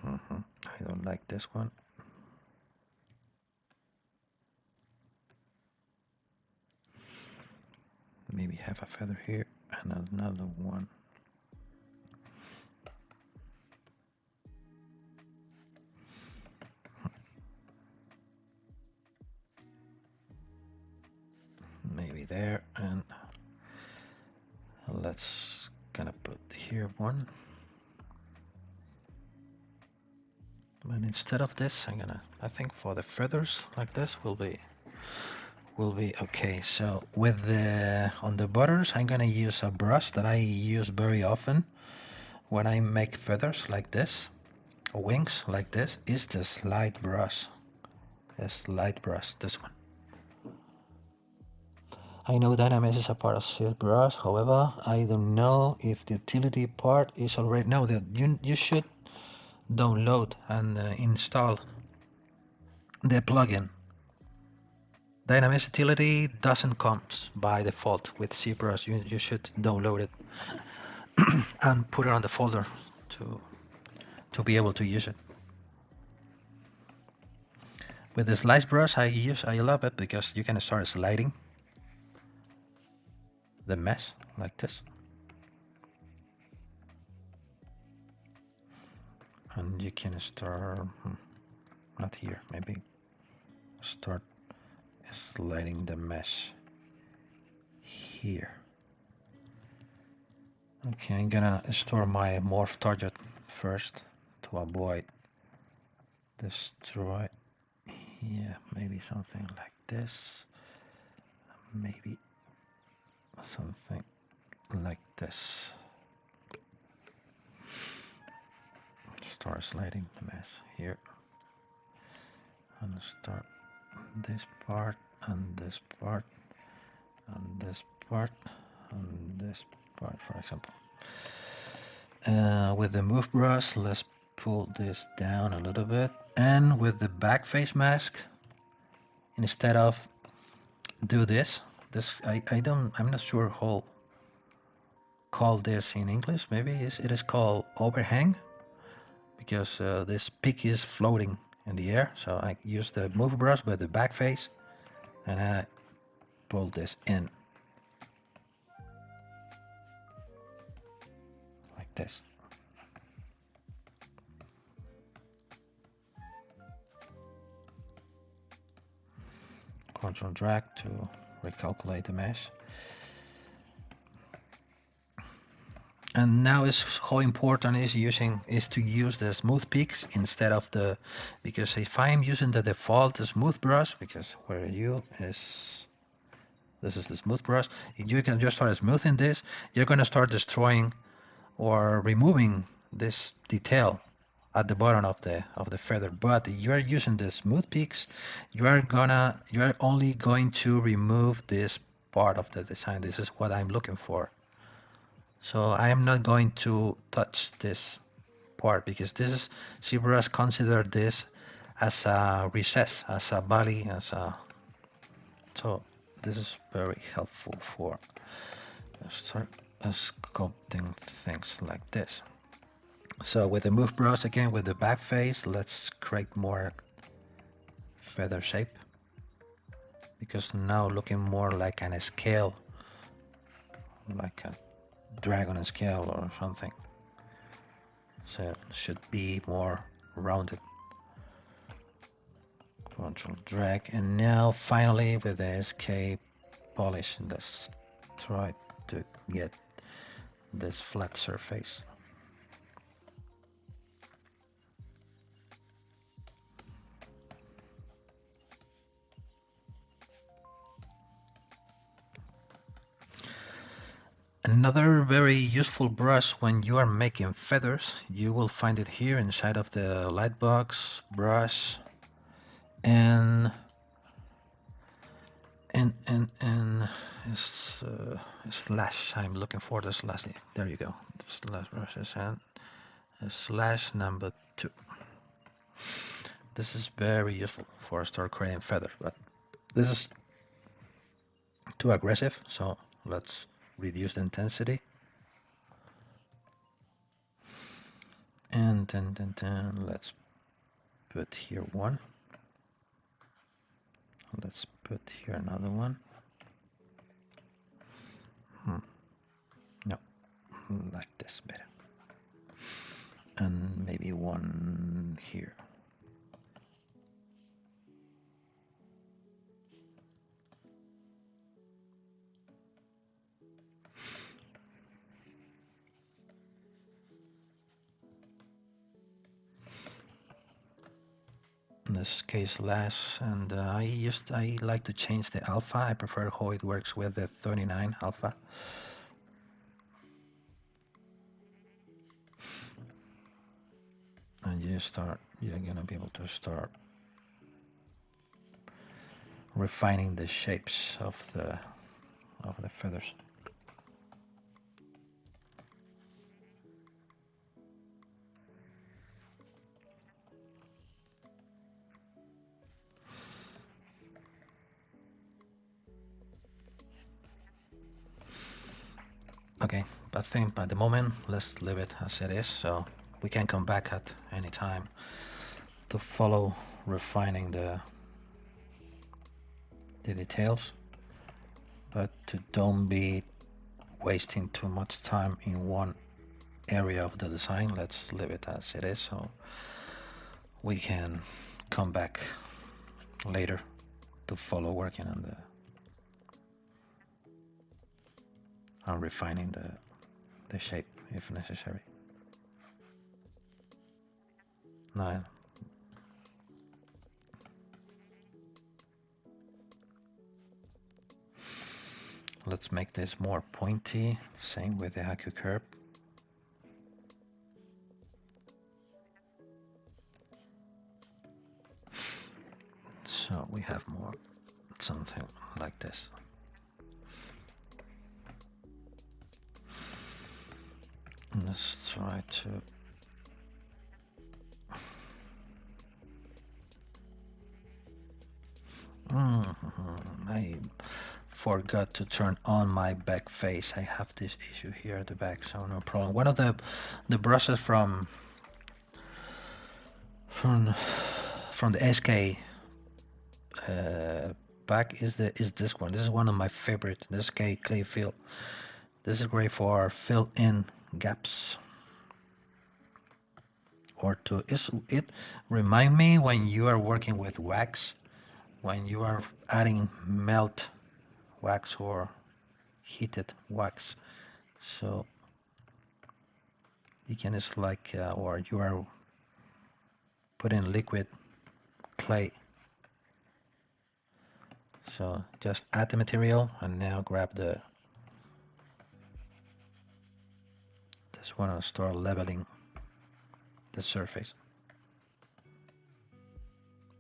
I don't like this one. Maybe have a feather here and another one. Maybe there, and let's gonna put here one. And instead of this, I think for the feathers like this will be okay. So with on the butters, I'm gonna use a brush that I use very often when I make feathers like this, or wings like this. Is the slide brush. This light brush, this one. I know Dynamesh is a part of ZBrush. However, I don't know if the utility part is already. No, that you should download and install the plugin. Dynamesh utility doesn't come by default with ZBrush. You should download it and put it on the folder to be able to use it. With the slice brush, I love it because you can start sliding the mesh like this, and you can start not here, maybe start sliding the mesh here. Okay, I'm gonna store my morph target first to avoid destroy. Yeah, maybe something like this. Maybe something like this. Start sliding the mesh here. And start this part, and this part, and this part, and this part, for example. With the move brush, let's pull this down a little bit. And with the back face mask, instead of do this, I'm not sure how call this in English. Maybe it is called overhang, because this peak is floating in the air. So I use the move brush with the back face, and I pull this in like this. Control drag to recalculate the mesh. And now is how important is to use the smooth peaks instead of the, because if I'm using the default smooth brush, because where you is, this is the smooth brush, if you can just start smoothing this, you're going to start destroying or removing this detail at the bottom of the feather. But if you are using the smooth peaks, you are only going to remove this part of the design. This is what I'm looking for. So I am not going to touch this part, because this is ZBrush consider this as a recess, as a body, so this is very helpful for start sculpting things like this. So with the move brush again, with the back face, let's create more feather shape, because now looking more like an scale, like a dragon scale or something. So it should be more rounded. Control drag, and now finally with the escape polish, let's try to get this flat surface. Another very useful brush when you are making feathers, you will find it here inside of the lightbox brush, and slash. I'm looking for the slash. There you go. The slash brushes and slash number 2. This is very useful for start creating feathers, but this is too aggressive, so let's reduce the intensity. And then let's put here one. Let's put here another one. No, like this better. And maybe one here. In this case less, and I like to change the alpha. I prefer how it works with the 39 alpha. And you're gonna be able to start refining the shapes of the feathers. Okay, but I think by the moment, let's leave it as it is, so we can come back at any time to follow refining the details, but to don't be wasting too much time in one area of the design. Let's leave it as it is, so we can come back later to follow working on and refining the shape if necessary. No, let's make this more pointy. Same with the Haku curve. So we have more something like this. Let's try to I forgot to turn on my back face. I have this issue here at the back, so no problem. One of the brushes from the SK back is this one. This is one of my favorites. The SK clay fill. This is great for fill in gaps. Or to it remind me when you are working with wax, when you are adding melt wax or heated wax, so you can just like or you are putting liquid clay, so just add the material and now grab this one and start leveling the surface.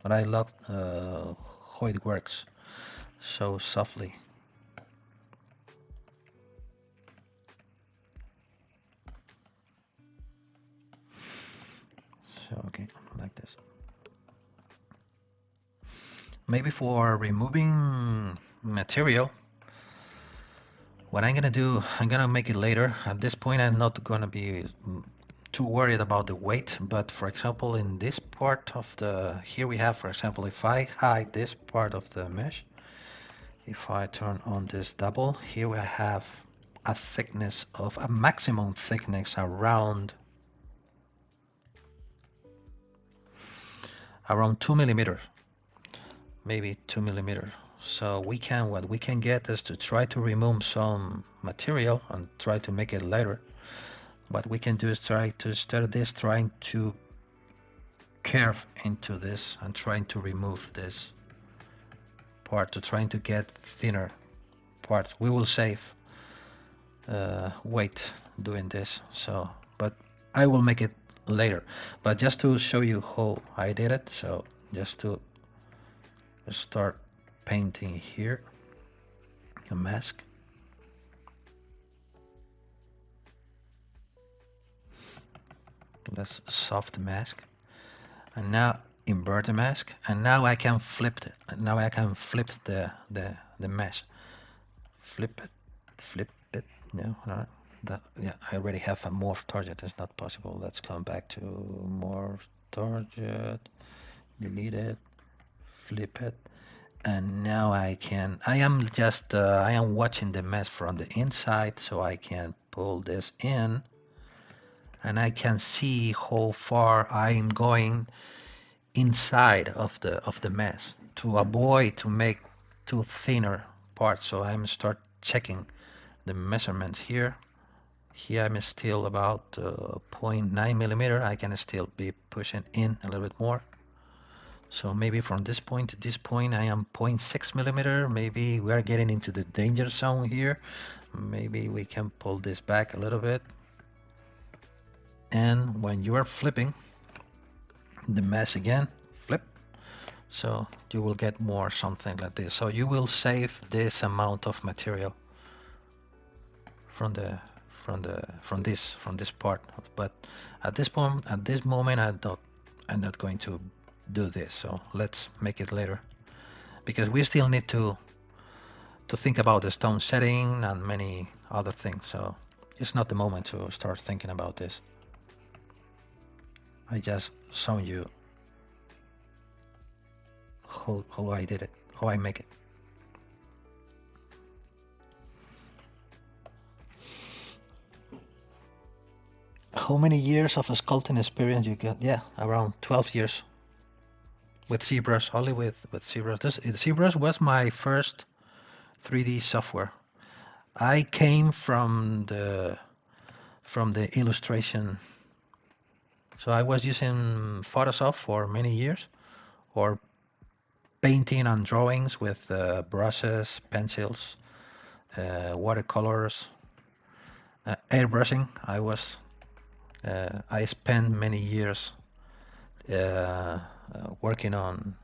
But I love how it works so softly. So okay, like this. Maybe for removing material, what I'm gonna do, I'm gonna make it later. At this point, I'm not gonna be too worried about the weight, but for example, in this part of here we have, for example, if I hide this part of the mesh, if I turn on this double, here we have a thickness of a maximum thickness around 2 millimeters, maybe 2 millimeters. So what we can get is to try to remove some material and try to make it lighter. What we can do is try to start this, trying to curve into this and trying to remove this part, to trying to get thinner parts. We will save weight doing this, so but I will make it later. But just to show you how I did it, so just to start painting here a mask. Let's soft mask, and now invert the mask, and now I can flip it. Now I can flip the mesh. Flip it. No, that, yeah, I already have a morph target. It's not possible. Let's come back to morph target. Delete it. Flip it. And now I am just I am watching the mesh from the inside, so I can pull this in and I can see how far I'm going inside of the mesh to avoid to make too thinner parts. So I'm start checking the measurements here. Here I'm still about 0.9 millimeter. I can still be pushing in a little bit more. So maybe from this point to this point I am 0.6 millimeter. Maybe we are getting into the danger zone here. Maybe we can pull this back a little bit. And when you are flipping the mesh again, flip, so you will get more something like this. So you will save this amount of material from this part. But at this point, at this moment, I'm not going to do this. So let's make it later, because we still need to think about the stone setting and many other things. So it's not the moment to start thinking about this. I just show you how I did it, how I make it. How many years of sculpting experience you get? Yeah, around 12 years with ZBrush, only with ZBrush. ZBrush was my first 3D software. I came from the illustration. So I was using Photoshop for many years, or painting and drawings with brushes, pencils, watercolors, airbrushing. I spent many years working on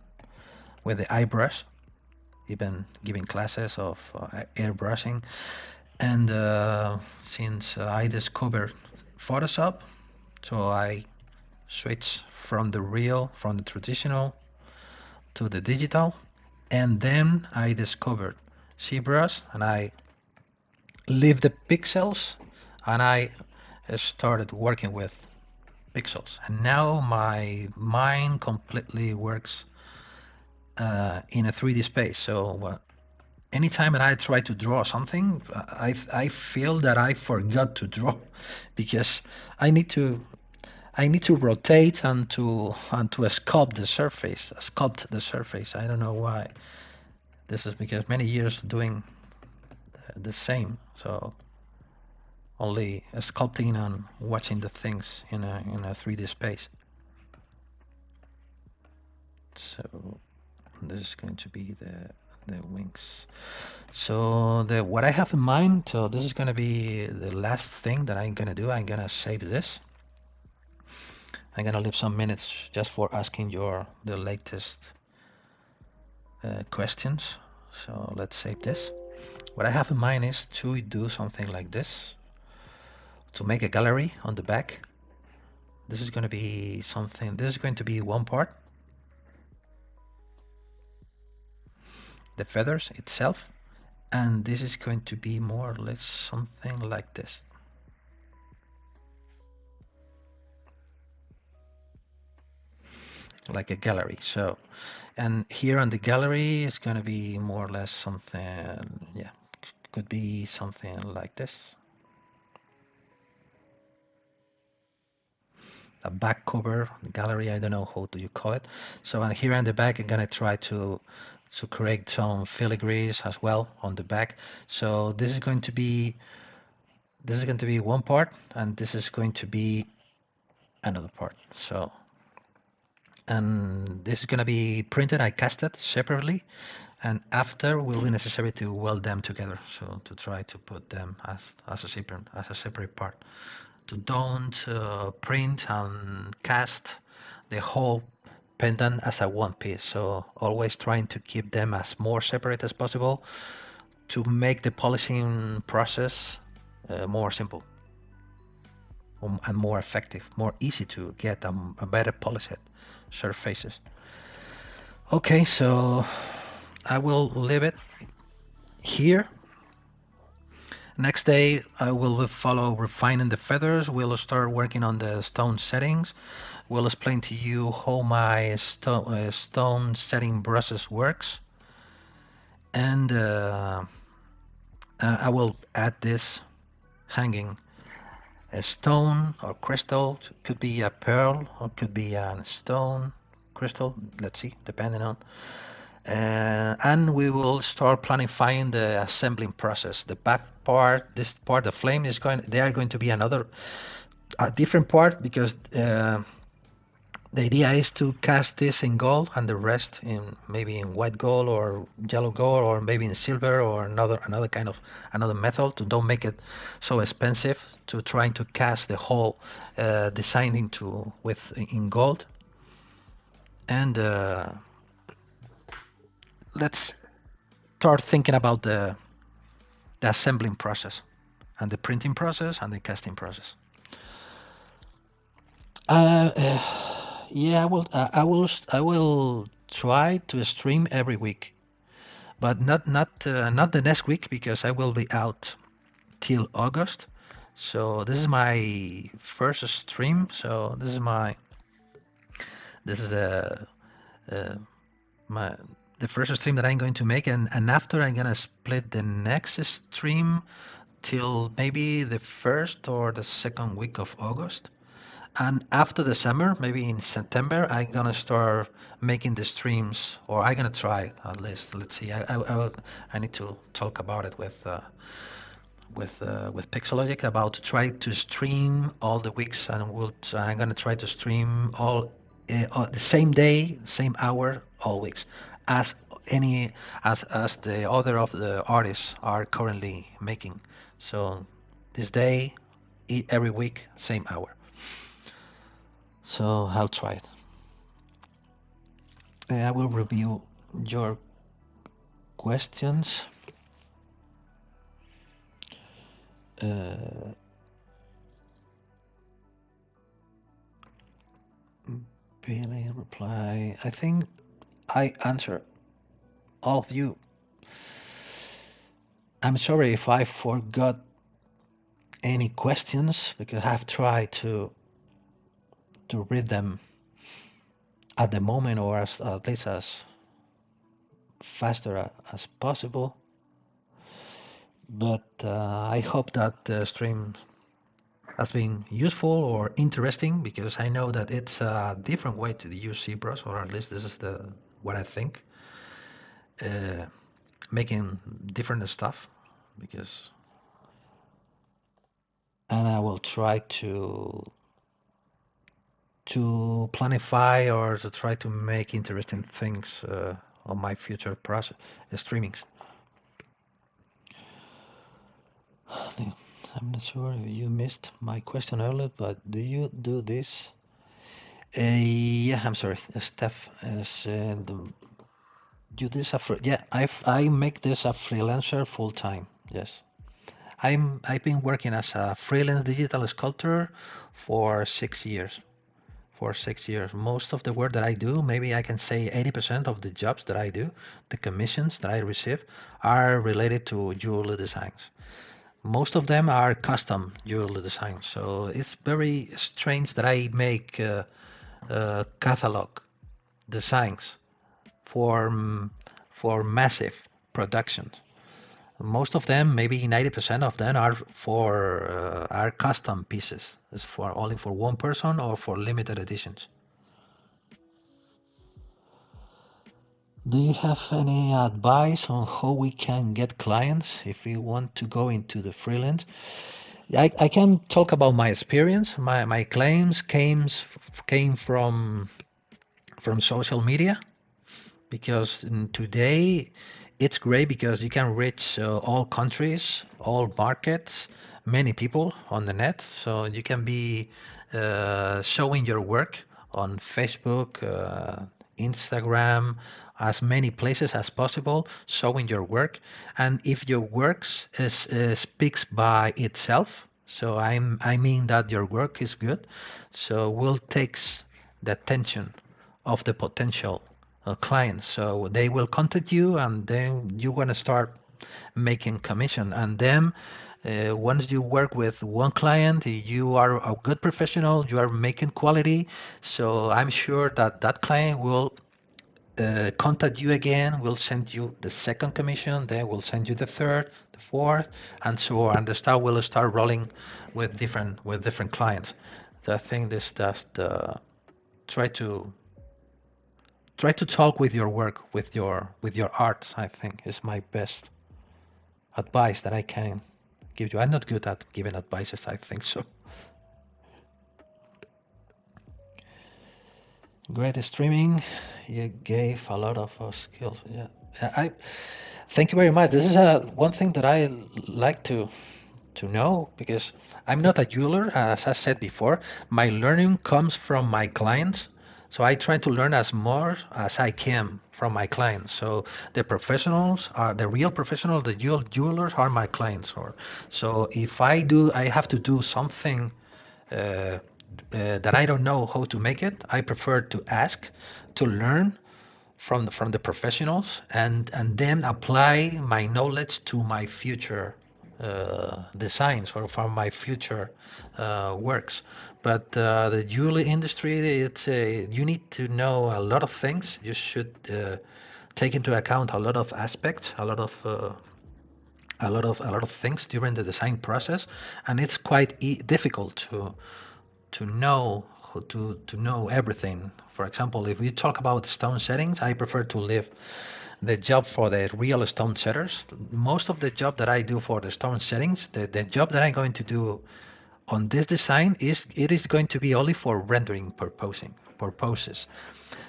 with the airbrush, even giving classes of airbrushing. And since I discovered Photoshop, so I switched from the traditional to the digital, and then I discovered ZBrush, and I leave the pixels, and I started working with pixels. And now my mind completely works in a 3D space. So anytime that I try to draw something, I feel that I forgot to draw because I need to I need to rotate and to sculpt the surface. I don't know why. This is because many years doing the same. So only sculpting and watching the things in a 3D space. So this is going to be the wings. So what I have in mind, so this is going to be the last thing that I'm going to do. I'm going to save this. I'm going to leave some minutes just for asking the latest questions. So let's save this. What I have in mind is to do something like this, to make a gallery on the back. This is going to be something, this is going to be one part, the feathers itself, and this is going to be more or less something like this. Like a gallery. So, and here on the gallery is going to be more or less something, yeah, could be something like this. A back cover gallery, I don't know how do you call it. So and here on the back I'm gonna try to create some filigrees as well on the back. So this is going to be one part, and this is going to be another part. So and this is going to be printed. I cast it separately, and after will be necessary to weld them together. So to try to put them as a separate part. To don't print and cast the whole pendant as a one piece. So always trying to keep them as more separate as possible to make the polishing process more simple and more effective, more easy to get a better polished surfaces. Okay, so I will leave it here. Next day I will follow refining the feathers. We'll start working on the stone settings. We'll explain to you how my stone setting process works, and I will add this hanging a stone or crystal. Could be a pearl or could be a stone crystal. Let's see, depending on. And we will start planifying the assembling process. The back part, this part, the flame is going. They are going to be a different part because the idea is to cast this in gold and the rest in maybe in white gold or yellow gold or maybe in silver or another kind of another method to don't make it so expensive to trying to cast the whole design into in gold. And let's start thinking about the assembling process and the printing process and the casting process. Yeah, I will try to stream every week, but not the next week because I will be out till August. So this is my first stream. So this is my the first stream that I'm going to make, and after I'm gonna split the next stream till maybe the first or the second week of August. And after the summer, maybe in September, I'm gonna start making the streams, or I'm gonna try at least. Let's see. I need to talk about it with Pixologic about to try to stream all the weeks, and I'm gonna try to stream all the same day, same hour, all weeks, as any as the other of the artists are currently making. So this day, every week, same hour. So I'll try it. I will review your questions. Billy reply. I think I answer all of you. I'm sorry if I forgot any questions because I have tried to read them at the moment, or as at least as faster as possible. But I hope that the stream has been useful or interesting, because I know that it's a different way to use ZBrush, or at least this is what I think. Making different stuff, because and I will try to planify or to try to make interesting things on my future process streamings. I'm not sure if you missed my question earlier, but do you do this? Yeah, I'm sorry, Steph. Do this yeah, I make this a freelancer full time. Yes, I've been working as a freelance digital sculptor for 6 years. For 6 years, most of the work that I do, maybe I can say 80% of the jobs that I do, the commissions that I receive, are related to jewelry designs. Most of them are custom jewelry designs. So it's very strange that I make catalog designs for for massive productions. Most of them, maybe 90% of them, are custom pieces. It's for only for one person or for limited editions. Do you have any advice on how we can get clients if we want to go into the freelance? I can talk about my experience. My claims came from social media, because today it's great because you can reach all countries, all markets, many people on the net. So you can be showing your work on Facebook, Instagram, as many places as possible, showing your work. And if your works speaks by itself, so I mean that your work is good, so will takes the attention of the potential clients. So they will contact you, and then you're gonna start making commission. And then once you work with one client, you are a good professional, you are making quality. So I'm sure that that client will contact you again, will send you the second commission, then will send you the third, the fourth, and so on. And the star will start rolling with different clients. So I think this just try to try to talk with your work, with your art. I think is my best advice that I can give you. I'm not good at giving advices, I think so. Great streaming. You gave a lot of skills. Yeah, I thank you very much. This is one thing that I like to know, because I'm not a jeweler, as I said before. My learning comes from my clients, so I try to learn as more as I can from my clients. So the professionals are the real professionals. The jewelers are my clients. Or so if I have to do something that I don't know how to make it, I prefer to ask, to learn from the professionals, and then apply my knowledge to my future designs, or for my future works. But the jewelry industry, it's you need to know a lot of things. You should take into account a lot of aspects, a lot of things during the design process, and it's quite difficult to know to know everything. For example, if we talk about stone settings, I prefer to leave the job for the real stone setters. Most of the job that I do for the stone settings, the job that I'm going to do on this design is going to be only for rendering purposes.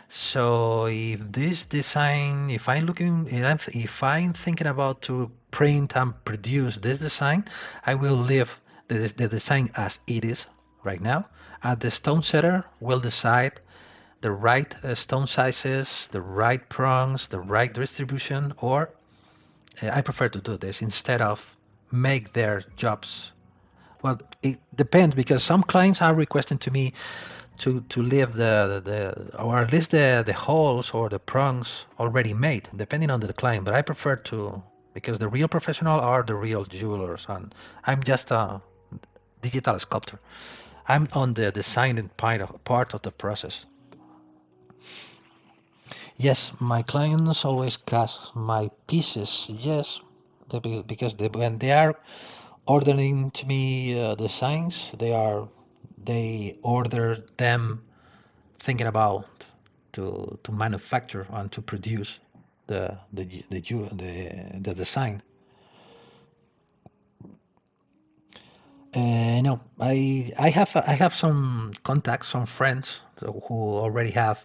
So if this design, if I'm thinking about to print and produce this design, I will leave the design as it is right now. And the stone setter will decide the right stone sizes, the right prongs, the right distribution, or I prefer to do this instead of make their jobs. Well, it depends because some clients are requesting to me to leave the or at least the holes or the prongs already made, depending on the client. But I prefer to because the real professional are the real jewelers, and I'm just a digital sculptor. I'm on the designing part of the process. Yes, my clients always cast my pieces. Yes, because when they are ordering to me designs, they order them thinking about to manufacture and to produce the design. No, I have some contacts, some friends who already have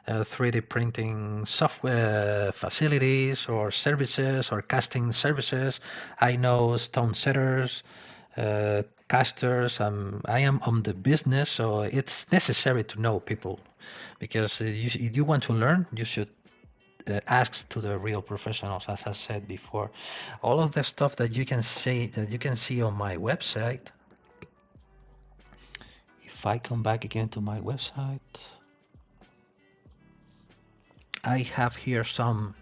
3D printing software facilities or services or casting services. I know stone setters, casters. I am on the business, so it's necessary to know people because if you want to learn, you should ask to the real professionals, as I said before. All of the stuff that you can see on my website. If I come back again to my website, I have here some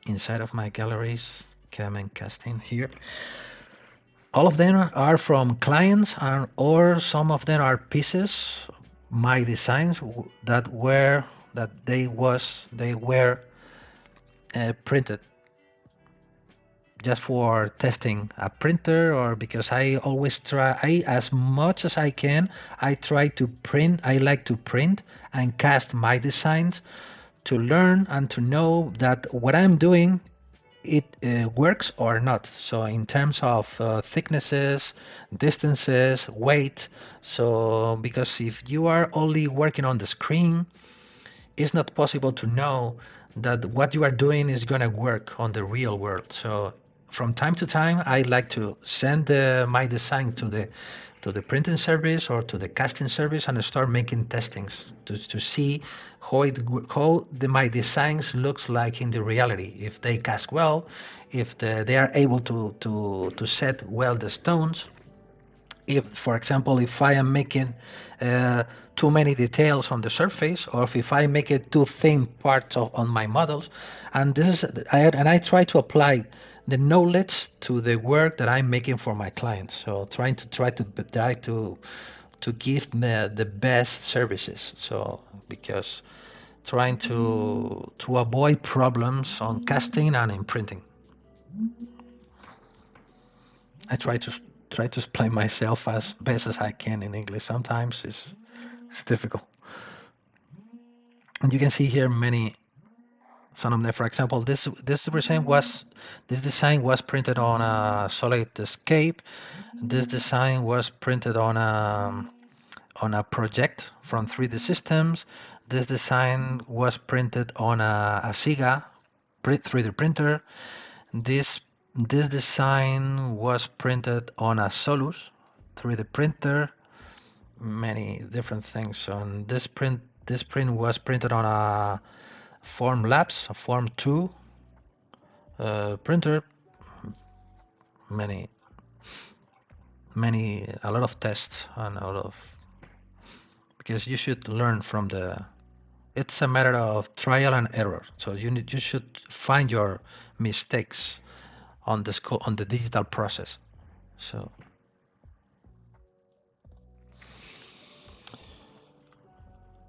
inside of my galleries, cam and casting here. All of them are from clients, or some of them are pieces, my designs that were printed just for testing a printer, or because I always try, as much as I can, I try to print. I like to print and cast my designs to learn and to know that what I'm doing it works or not. So in terms of thicknesses, distances, weight. So because if you are only working on the screen, it's not possible to know that what you are doing is going to work on the real world. So from time to time, I like to send my design to the printing service or to the casting service and start making testings to see my designs looks like in the reality. If they cast well, if they are able to set well the stones, if, for example, if I am making too many details on the surface, or if I make it too thin parts on my models, and I try to apply the knowledge to the work that I'm making for my clients. So try to give the best services. So because trying to avoid problems on casting and in printing. I try to explain myself as best as I can in English. Sometimes it's difficult. And you can see here some of them. For example, this design was printed on a solid escape. This design was printed on a project from 3D Systems. This design was printed on a SIGA 3D printer. This this design was printed on a Solus 3D printer. Many different things. On this print was printed on a Formlabs, a Form 2 printer. Many, a lot of tests and a lot of because you should learn from the. It's a matter of trial and error. So you should find your mistakes on the digital process. So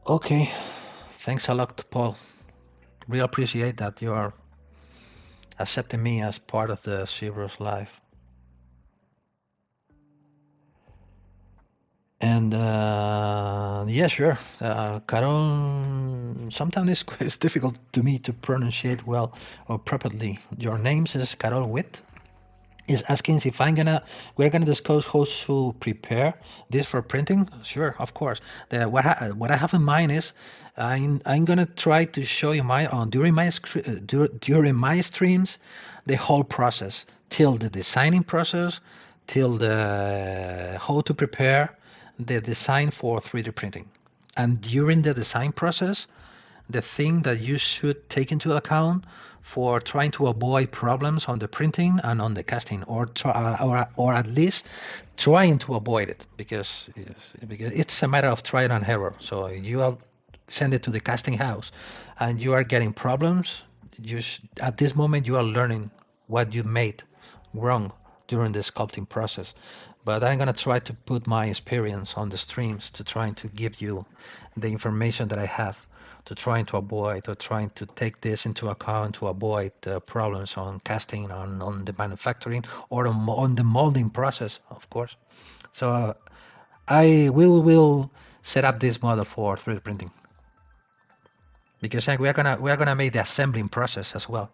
okay, thanks a lot, Paul. Really appreciate that you are accepting me as part of the ZBrush life. And yeah, sure. Carol sometimes it's difficult to me to pronunciate well or properly your names. Is Carol Witt is asking if we're gonna discuss how to prepare this for printing. Sure, of course. What I have in mind is I'm gonna try to show you during my streams the whole process till the designing process, till the how to prepare the design for 3D printing, and during the design process the thing that you should take into account for trying to avoid problems on the printing and on the casting, or at least trying to avoid it, because it's a matter of trial and error. So you send it to the casting house and you are getting problems, at this moment you are learning what you made wrong during the sculpting process. But I'm gonna try to put my experience on the streams to trying to give you the information that I have, to trying to avoid or trying to take this into account to avoid problems on casting, on the manufacturing, or on the molding process, of course. So I will set up this model for 3D printing, because we're gonna make the assembling process as well.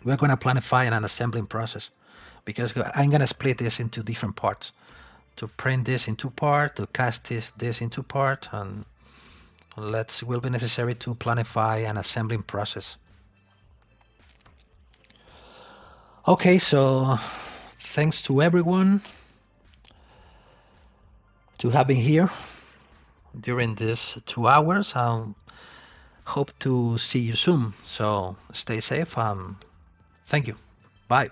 We're gonna planify an assembling process, because I'm gonna split this into different parts, to print this in two parts, to cast this into part, and will be necessary to planify an assembling process. Okay, so thanks to everyone to having here during these 2 hours. Hope to see you soon. So stay safe. Thank you. Bye.